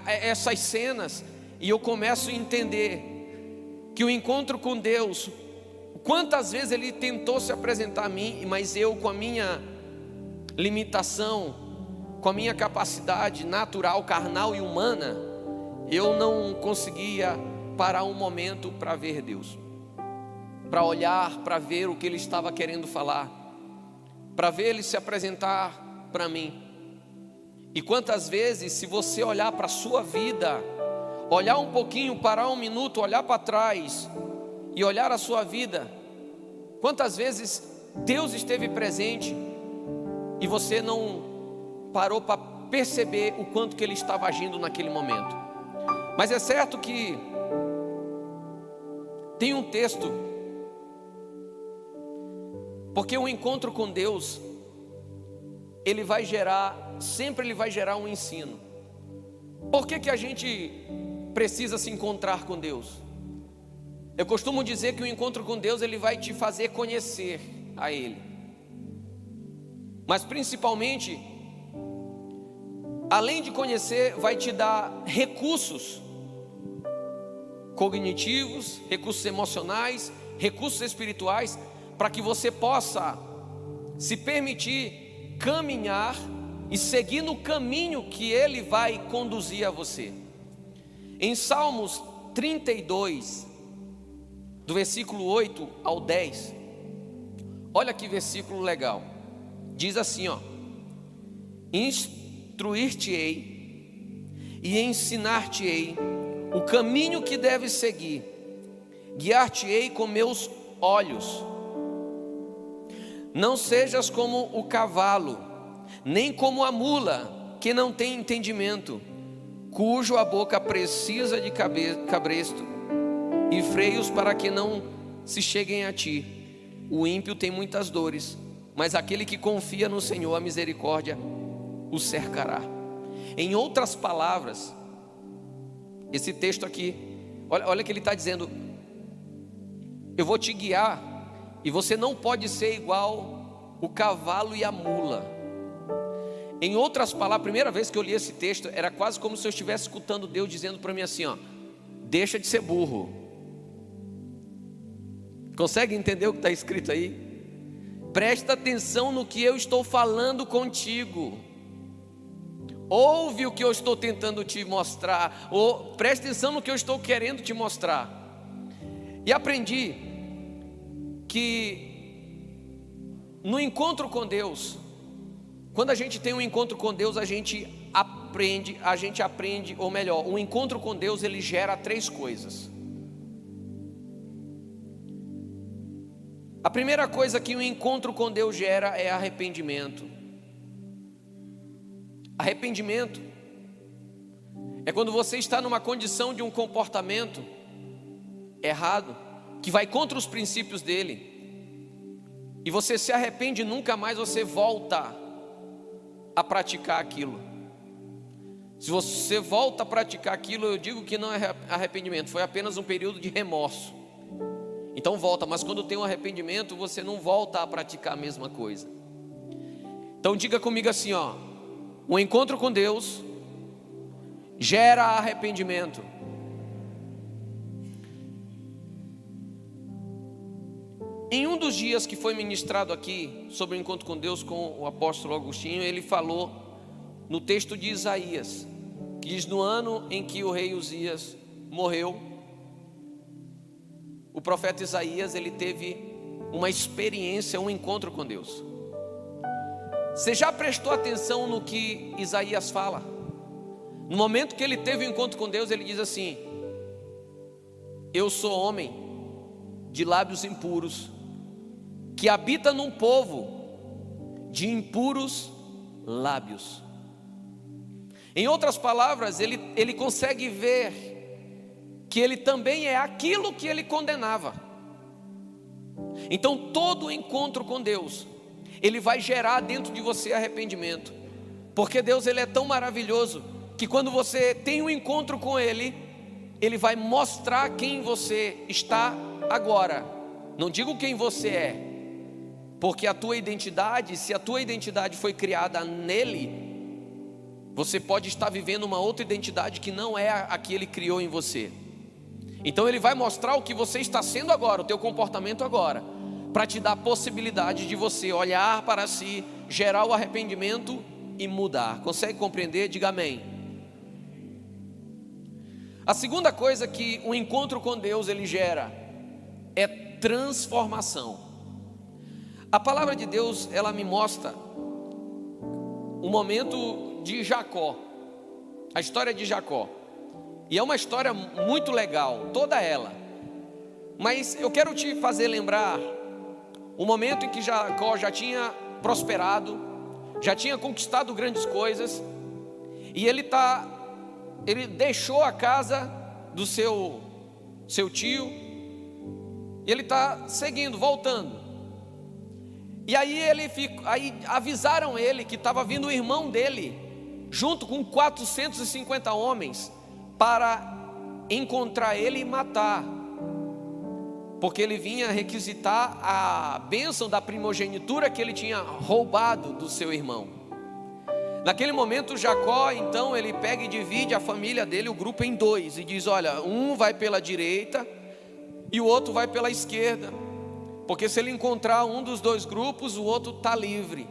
S2: essas cenas, e eu começo a entender que o encontro com Deus, quantas vezes Ele tentou se apresentar a mim, mas eu, com a minha limitação, com a minha capacidade natural, carnal e humana, eu não conseguia parar um momento para ver Deus, para olhar, para ver o que Ele estava querendo falar, para ver Ele se apresentar para mim. E quantas vezes, se você olhar para a sua vida, olhar um pouquinho, parar um minuto, olhar para trás e olhar a sua vida, quantas vezes Deus esteve presente e você não parou para perceber o quanto que Ele estava agindo naquele momento. Mas é certo que tem um texto, porque o encontro com Deus, sempre ele vai gerar um ensino. Por que a gente precisa se encontrar com Deus? Eu costumo dizer que o encontro com Deus, ele vai te fazer conhecer a Ele. Mas principalmente, além de conhecer, vai te dar recursos cognitivos, recursos emocionais, recursos espirituais, para que você possa se permitir caminhar e seguir no caminho que Ele vai conduzir a você. Em Salmos 32, do versículo 8 ao 10, olha que versículo legal. Diz assim, ó: instruir-te-ei e ensinar-te-ei o caminho que deves seguir, guiar-te-ei com meus olhos. Não sejas como o cavalo, nem como a mula, que não tem entendimento, cujo a boca precisa de cabresto e freios para que não se cheguem a ti. O ímpio tem muitas dores, mas aquele que confia no Senhor, a misericórdia o cercará. Em outras palavras, esse texto aqui, olha que ele está dizendo: eu vou te guiar, e você não pode ser igual o cavalo e a mula. Em outras palavras, a primeira vez que eu li esse texto, era quase como se eu estivesse escutando Deus dizendo para mim assim, ó: deixa de ser burro. Consegue entender o que está escrito aí? Presta atenção no que eu estou falando contigo. Ouve o que eu estou tentando te mostrar, ou presta atenção no que eu estou querendo te mostrar. E aprendi que no encontro com Deus, quando a gente tem um encontro com Deus, a gente aprende, ou melhor, um encontro com Deus, ele gera 3 coisas. A primeira coisa que um encontro com Deus gera é arrependimento. Arrependimento é quando você está numa condição de um comportamento errado, que vai contra os princípios dele, e você se arrepende, e nunca mais você volta a praticar aquilo. Se você volta a praticar aquilo, eu digo que não é arrependimento, foi apenas um período de remorso. Então volta, mas quando tem um arrependimento, você não volta a praticar a mesma coisa. Então diga comigo assim, ó: o encontro com Deus gera arrependimento. Em um dos dias que foi ministrado aqui sobre o encontro com Deus com o apóstolo Agostinho, ele falou no texto de Isaías, que diz: no ano em que o rei Uzias morreu, o profeta Isaías, ele teve uma experiência, um encontro com Deus. Você já prestou atenção no que Isaías fala? No momento que ele teve um encontro com Deus, ele diz assim: eu sou homem de lábios impuros, que habita num povo de impuros lábios. Em outras palavras, ele consegue ver que ele também é aquilo que ele condenava. Então todo encontro com Deus, ele vai gerar dentro de você arrependimento, porque Deus, ele é tão maravilhoso, que quando você tem um encontro com Ele, Ele vai mostrar quem você está agora. Não digo quem você é, porque a tua identidade, se a tua identidade foi criada nele, você pode estar vivendo uma outra identidade que não é a que Ele criou em você. Então Ele vai mostrar o que você está sendo agora, o teu comportamento agora, para te dar a possibilidade de você olhar para si, gerar o arrependimento e mudar. Consegue compreender? Diga amém. A segunda coisa que um encontro com Deus ele gera é transformação. A palavra de Deus, ela me mostra o momento de Jacó, a história de Jacó. E é uma história muito legal, toda ela. Mas eu quero te fazer lembrar o momento em que Jacó já tinha prosperado, já tinha conquistado grandes coisas, e ele deixou a casa do seu tio, e ele está seguindo, voltando. E aí avisaram ele que estava vindo o irmão dele, junto com 450 homens, para encontrar ele e matar, porque ele vinha requisitar a bênção da primogenitura que ele tinha roubado do seu irmão. Naquele momento Jacó, então, ele pega e divide a família dele, o grupo, em 2, e diz: olha, um vai pela direita e o outro vai pela esquerda, porque se ele encontrar um dos 2 grupos, o outro está livre.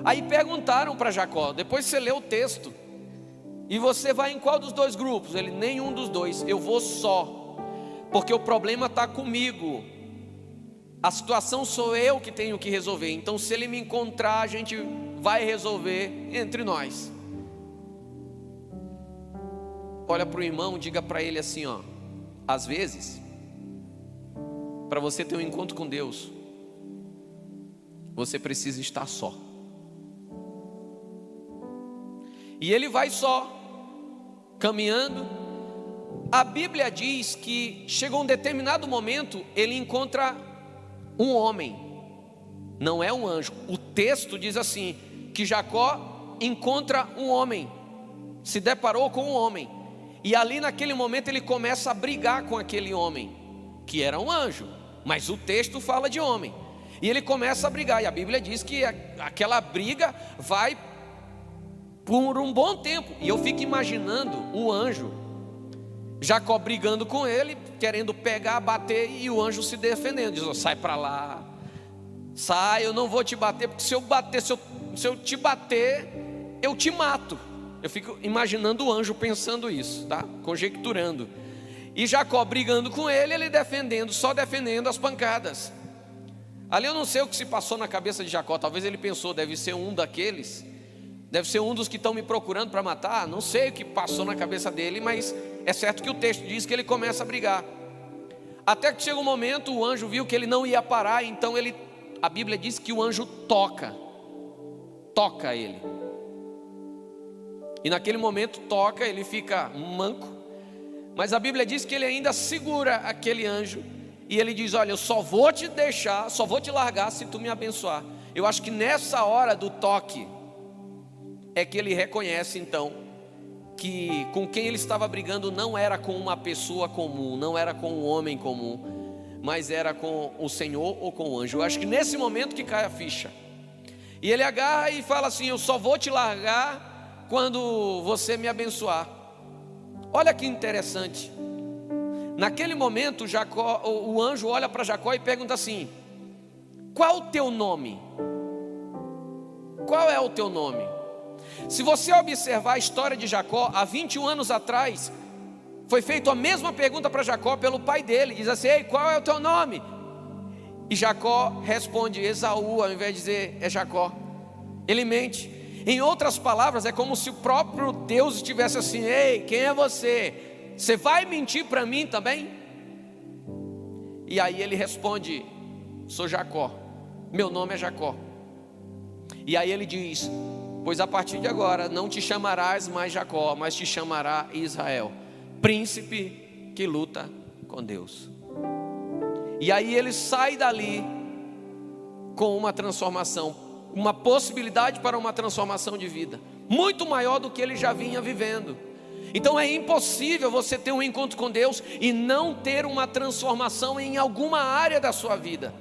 S2: Aí perguntaram para Jacó, depois você lê o texto: e você vai em qual dos 2 grupos? Ele: nenhum dos 2, eu vou só, porque o problema está comigo, a situação sou eu que tenho que resolver. Então se ele me encontrar, a gente vai resolver entre nós. Olha para o irmão, diga para ele assim, ó: às vezes para você ter um encontro com Deus, você precisa estar só. E ele vai só, caminhando. A Bíblia diz que chegou um determinado momento, ele encontra um homem, não é um anjo. O texto diz assim, que Jacó encontra um homem, se deparou com um homem, e ali naquele momento ele começa a brigar com aquele homem, que era um anjo, mas o texto fala de homem, e ele começa a brigar, e a Bíblia diz que aquela briga vai por um bom tempo, e eu fico imaginando o anjo, Jacó brigando com ele, querendo pegar, bater, e o anjo se defendendo, diz, oh, sai para lá, sai, eu não vou te bater, porque se eu te bater, eu te mato. Eu fico imaginando o anjo pensando isso, tá? Conjecturando. E Jacó brigando com ele defendendo, só defendendo as pancadas. Ali eu não sei o que se passou na cabeça de Jacó, talvez ele pensou, deve ser um daqueles, deve ser um dos que estão me procurando para matar, não sei o que passou na cabeça dele, mas é certo que o texto diz que ele começa a brigar. Até que chega um momento, o anjo viu que ele não ia parar, então a Bíblia diz que o anjo toca ele. E naquele momento toca, ele fica manco, mas a Bíblia diz que ele ainda segura aquele anjo, e ele diz, olha, eu só vou te deixar, só vou te largar se tu me abençoar. Eu acho que nessa hora do toque, é que ele reconhece então, que com quem ele estava brigando não era com uma pessoa comum, não era com um homem comum, mas era com o Senhor ou com o anjo. Eu acho que nesse momento que cai a ficha, e ele agarra e fala assim, eu só vou te largar quando você me abençoar. Olha que interessante, naquele momento o anjo olha para Jacó e pergunta assim, qual o teu nome? Qual é o teu nome? Se você observar a história de Jacó, há 21 anos atrás, foi feita a mesma pergunta para Jacó pelo pai dele, diz assim, ei, qual é o teu nome? E Jacó responde Esaú, ao invés de dizer é Jacó. Ele mente. Em outras palavras, é como se o próprio Deus estivesse assim, ei, quem é você? Você vai mentir para mim também? E aí ele responde, sou Jacó, meu nome é Jacó. E aí ele diz, pois a partir de agora não te chamarás mais Jacó, mas te chamará Israel, príncipe que luta com Deus. E aí ele sai dali com uma transformação, uma possibilidade para uma transformação de vida, muito maior do que ele já vinha vivendo. Então é impossível você ter um encontro com Deus e não ter uma transformação em alguma área da sua vida.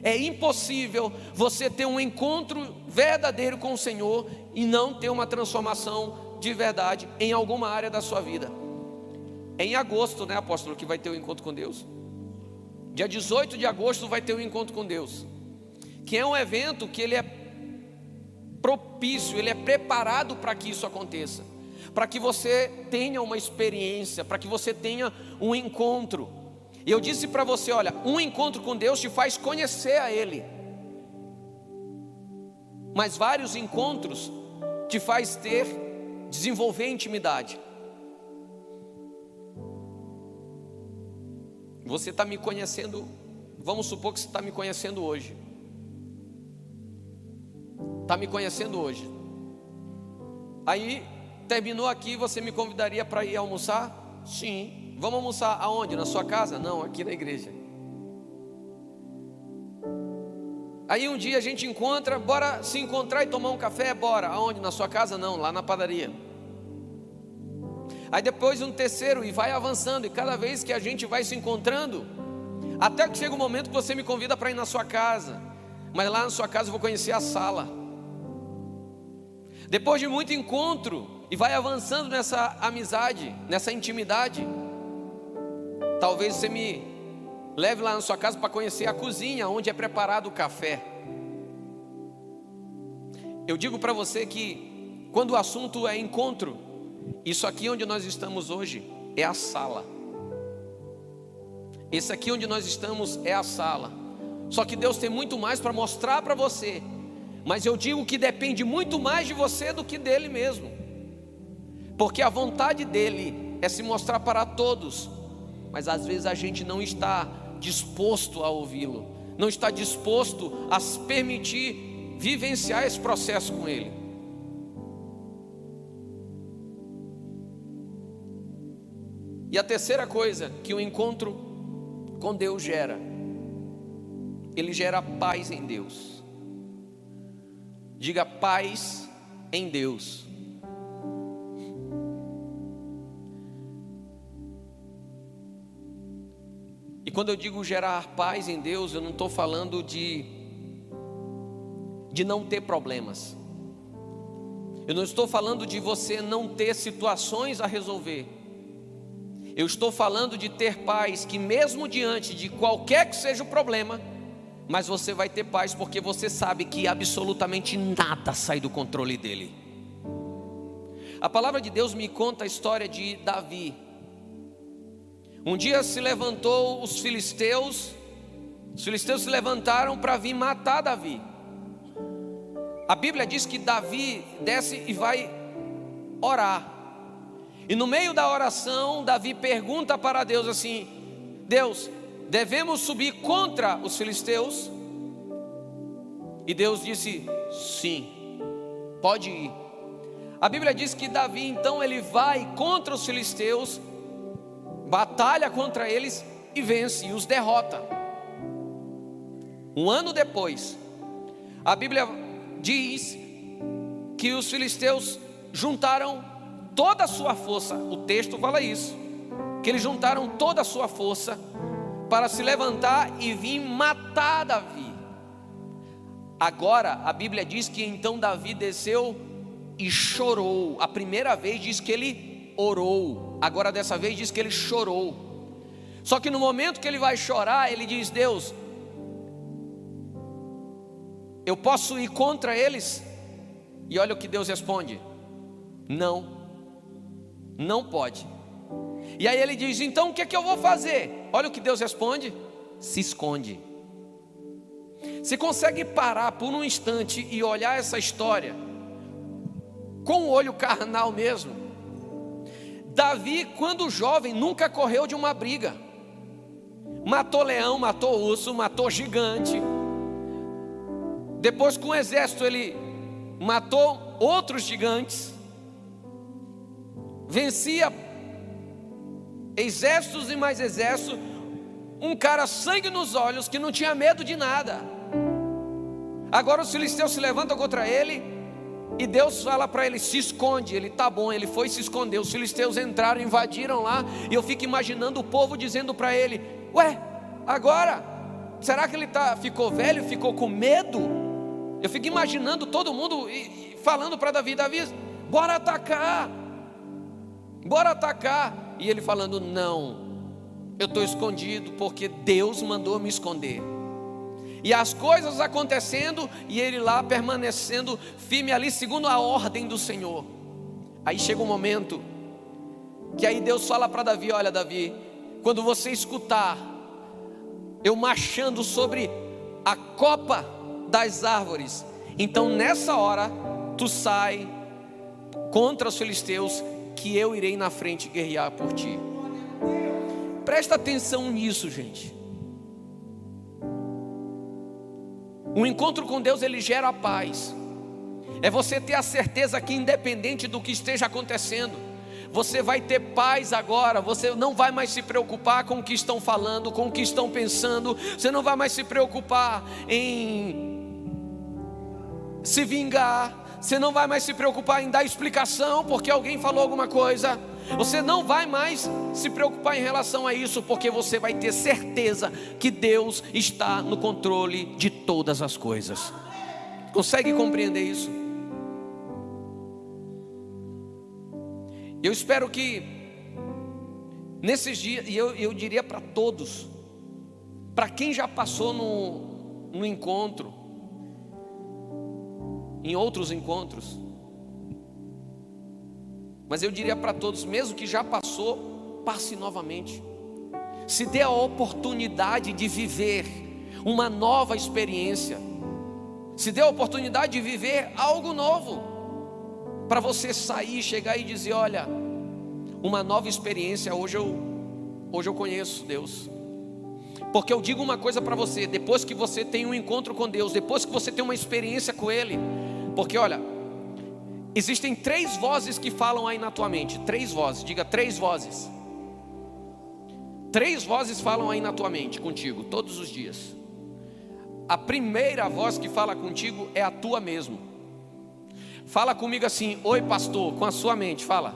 S2: É impossível você ter um encontro verdadeiro com o Senhor e não ter uma transformação de verdade em alguma área da sua vida. É em agosto, né, apóstolo, que vai ter o encontro com Deus. Dia 18 de agosto vai ter o encontro com Deus, que é um evento que ele é propício, ele é preparado para que isso aconteça, para que você tenha uma experiência, para que você tenha um encontro. E eu disse para você, olha, um encontro com Deus te faz conhecer a Ele, mas vários encontros te faz desenvolver intimidade. Você está me conhecendo, vamos supor que você está me conhecendo hoje. Está me conhecendo hoje. Aí, terminou aqui, você me convidaria para ir almoçar? Sim. Vamos almoçar aonde? Na sua casa? Não, aqui na igreja. Aí um dia a gente encontra, bora se encontrar e tomar um café? Bora. Aonde? Na sua casa? Não, lá na padaria. Aí depois um terceiro, e vai avançando, e cada vez que a gente vai se encontrando, até que chega um momento que você me convida para ir na sua casa, mas lá na sua casa eu vou conhecer a sala. Depois de muito encontro, e vai avançando nessa amizade, nessa intimidade, talvez você me leve lá na sua casa para conhecer a cozinha, onde é preparado o café. Eu digo para você que quando o assunto é encontro, isso aqui onde nós estamos hoje é a sala. Esse aqui onde nós estamos é a sala. Só que Deus tem muito mais para mostrar para você, mas eu digo que depende muito mais de você do que dele mesmo, porque a vontade dele é se mostrar para todos, mas às vezes a gente não está disposto a ouvi-lo, não está disposto a se permitir vivenciar esse processo com Ele. E a terceira coisa que o encontro com Deus gera, ele gera paz em Deus. Diga: paz em Deus. E quando eu digo gerar paz em Deus, eu não estou falando de não ter problemas. Eu não estou falando de você não ter situações a resolver. Eu estou falando de ter paz, que mesmo diante de qualquer que seja o problema, mas você vai ter paz, porque você sabe que absolutamente nada sai do controle dele. A palavra de Deus me conta a história de Davi. Um dia se levantou os filisteus se levantaram para vir matar Davi. A Bíblia diz que Davi desce e vai orar. E no meio da oração, Davi pergunta para Deus assim: Deus, devemos subir contra os filisteus? E Deus disse: sim, pode ir. A Bíblia diz que Davi então ele vai contra os filisteus, batalha contra eles e vence, e os derrota. Um ano depois, a Bíblia diz que os filisteus juntaram toda a sua força. O texto fala isso, que eles juntaram toda a sua força para se levantar e vir matar Davi. Agora a Bíblia diz que então Davi desceu e chorou. A primeira vez diz que ele orou, agora dessa vez diz que ele chorou. Só que no momento que ele vai chorar, ele diz: Deus, eu posso ir contra eles? E olha o que Deus responde: não, não pode. E aí ele diz: então o que é que eu vou fazer? Olha o que Deus responde: se esconde. Você consegue parar por um instante e olhar essa história com o olho carnal mesmo? Davi, quando jovem, nunca correu de uma briga. Matou leão, matou urso, matou gigante. Depois, com o exército, ele matou outros gigantes. Vencia exércitos e mais exércitos. Um cara sangue nos olhos, que não tinha medo de nada. Agora os filisteus se levantam contra ele, e Deus fala para ele: se esconde. Ele: tá bom. Ele foi e se escondeu. Os filisteus entraram, invadiram lá, e eu fico imaginando o povo dizendo para ele: ué, agora? Será que ele ficou velho, ficou com medo? Eu fico imaginando todo mundo falando para Davi: Davi, bora atacar, bora atacar. E ele falando: não, eu estou escondido porque Deus mandou me esconder. E as coisas acontecendo, e ele lá permanecendo firme ali, segundo a ordem do Senhor. Aí chega um momento que aí Deus fala para Davi: olha, Davi, quando você escutar eu marchando sobre a copa das árvores, então nessa hora tu sai contra os filisteus, que eu irei na frente guerrear por ti. Presta atenção nisso, gente. Um encontro com Deus, ele gera paz. É você ter a certeza que independente do que esteja acontecendo, você vai ter paz agora. Você não vai mais se preocupar com o que estão falando, com o que estão pensando. Você não vai mais se preocupar em se vingar. Você não vai mais se preocupar em dar explicação porque alguém falou alguma coisa. Você não vai mais se preocupar em relação a isso, porque você vai ter certeza que Deus está no controle de todas as coisas. Consegue compreender isso? Eu espero que nesses dias, e eu diria para todos, para quem já passou no encontro, em outros encontros, mas eu diria para todos, mesmo que já passou, passe novamente. Se dê a oportunidade de viver uma nova experiência. Se dê a oportunidade de viver algo novo, para você sair, chegar e dizer: olha, uma nova experiência, hoje eu conheço Deus. Porque eu digo uma coisa para você: depois que você tem um encontro com Deus, depois que você tem uma experiência com Ele, porque olha, existem 3 vozes que falam aí na tua mente. 3 vozes, diga 3 vozes. 3 vozes falam aí na tua mente, contigo, todos os dias. A primeira voz que fala contigo é a tua mesmo. Fala comigo assim: oi pastor, com a sua mente, fala.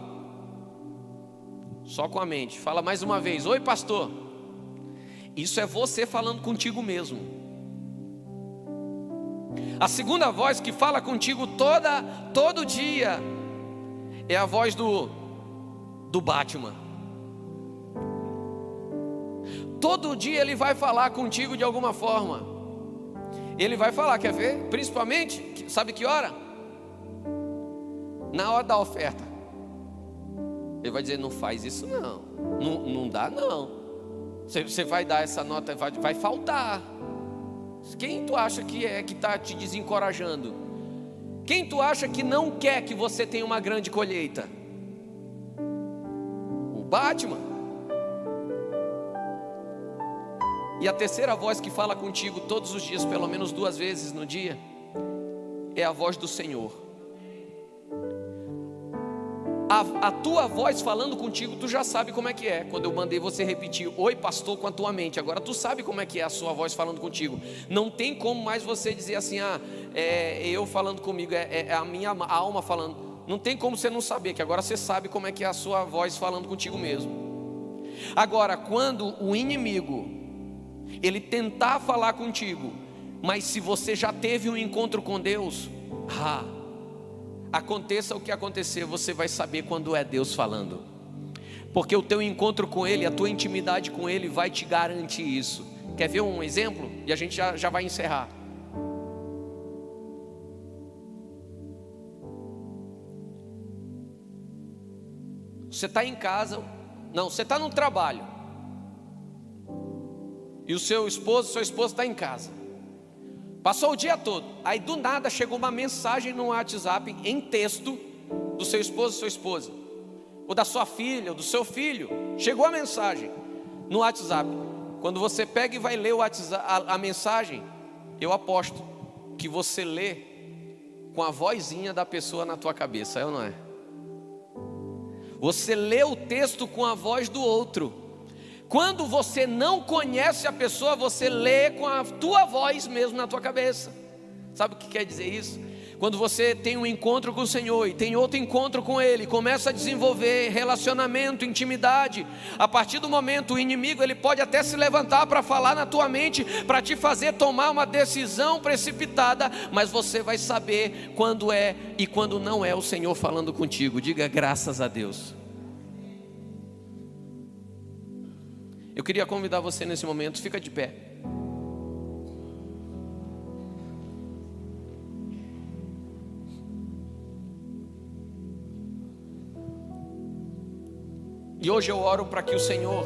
S2: Só com a mente, fala mais uma vez: oi pastor. Isso é você falando contigo mesmo. A segunda voz que fala contigo todo dia é a voz do Batman. Todo dia ele vai falar contigo de alguma forma. Ele vai falar, quer ver? Principalmente, sabe que hora? Na hora da oferta. Ele vai dizer: não faz isso não, não dá não. Você vai dar essa nota, vai faltar. Quem tu acha que está te desencorajando? Quem tu acha que não quer que você tenha uma grande colheita? O Batman. E a terceira voz que fala contigo todos os dias, pelo menos 2 vezes no dia, é a voz do Senhor. A tua voz falando contigo, tu já sabe como é que é. Quando eu mandei você repetir: oi pastor, com a tua mente, agora tu sabe como é que é a sua voz falando contigo. Não tem como mais você dizer assim: é eu falando comigo, é a minha alma falando. Não tem como você não saber, que agora você sabe como é que é a sua voz falando contigo mesmo. Agora, quando o inimigo ele tentar falar contigo, mas se você já teve um encontro com Deus, aconteça o que acontecer, você vai saber quando é Deus falando, porque o teu encontro com Ele, a tua intimidade com Ele vai te garantir isso. Quer ver um exemplo? E a gente já vai encerrar. Você está em casa, não, você está no trabalho, e o seu esposo, sua esposa está em casa. Passou o dia todo, aí do nada chegou uma mensagem no WhatsApp em texto do seu esposo, sua esposa, ou da sua filha, ou do seu filho. Chegou a mensagem no WhatsApp. Quando você pega e vai ler o WhatsApp, a mensagem, eu aposto que você lê com a vozinha da pessoa na tua cabeça, é ou não é? Você lê o texto com a voz do outro. Quando você não conhece a pessoa, você lê com a tua voz mesmo na tua cabeça. Sabe o que quer dizer isso? Quando você tem um encontro com o Senhor e tem outro encontro com Ele, começa a desenvolver relacionamento, intimidade. A partir do momento, o inimigo ele pode até se levantar para falar na tua mente, para te fazer tomar uma decisão precipitada, mas você vai saber quando é e quando não é o Senhor falando contigo. Diga graças a Deus. Eu queria convidar você nesse momento, fica de pé. E hoje eu oro para que o Senhor,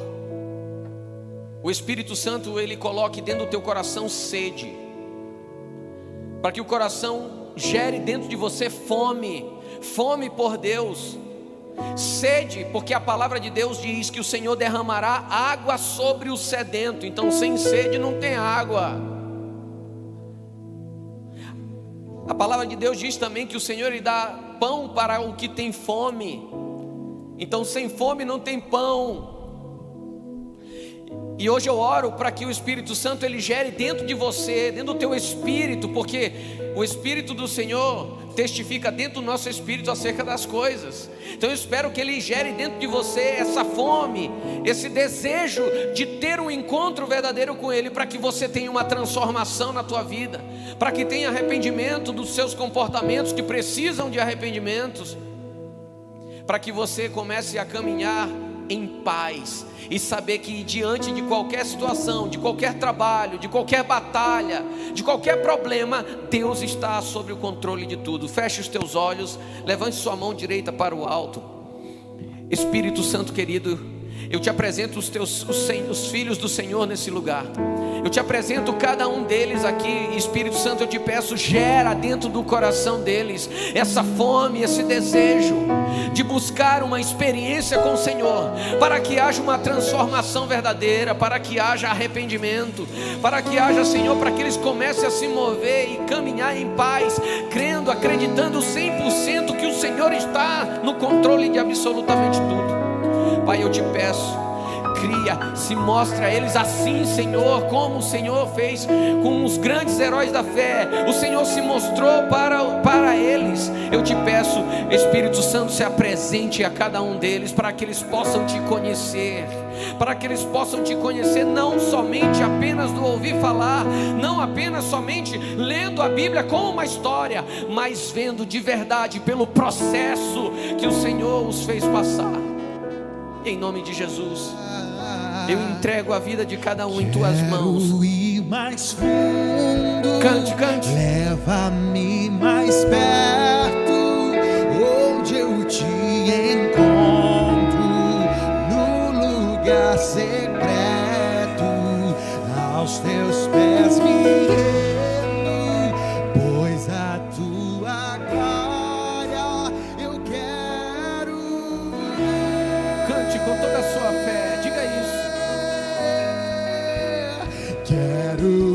S2: o Espírito Santo, Ele coloque dentro do teu coração sede, para que o coração gere dentro de você fome por Deus. Sede, porque a palavra de Deus diz que o Senhor derramará água sobre o sedento. Então sem sede não tem água. A palavra de Deus diz também que o Senhor lhe dá pão para o que tem fome. Então sem fome não tem pão. E hoje eu oro para que o Espírito Santo ele gere dentro de você, dentro do teu espírito, porque o Espírito do Senhor testifica dentro do nosso espírito acerca das coisas. Então eu espero que ele gere dentro de você essa fome, esse desejo de ter um encontro verdadeiro com Ele, para que você tenha uma transformação na tua vida, para que tenha arrependimento dos seus comportamentos que precisam de arrependimentos, para que você comece a caminhar em paz e saber que diante de qualquer situação, de qualquer trabalho, de qualquer batalha, de qualquer problema, Deus está sob o controle de tudo. Feche os teus olhos, levante sua mão direita para o alto. Espírito Santo querido, Eu te apresento os filhos do Senhor nesse lugar. Eu te apresento cada um deles aqui. Espírito Santo, eu te peço, gera dentro do coração deles essa fome, esse desejo de buscar uma experiência com o Senhor, para que haja uma transformação verdadeira, para que haja arrependimento, para que haja, Senhor, para que eles comecem a se mover e caminhar em paz, crendo, acreditando 100% que o Senhor está no controle de absolutamente tudo. Pai, eu te peço, cria, se mostra a eles assim, Senhor, como o Senhor fez com os grandes heróis da fé. O Senhor se mostrou para eles. Eu te peço, Espírito Santo, se apresente a cada um deles, para que eles possam te conhecer, para que eles possam te conhecer, não somente apenas do ouvir falar, não apenas somente lendo a Bíblia como uma história, mas vendo de verdade pelo processo que o Senhor os fez passar. Em nome de Jesus, eu entrego a vida de cada um em tuas mãos.
S3: Quero ir mais fundo,
S2: Cante, cante.
S3: leva-me mais perto, onde eu te encontro, no lugar secreto, aos teus pés me rendo, pois a tua glória eu quero ver.
S2: Cante com toda a sua fé, diga isso.
S3: Quero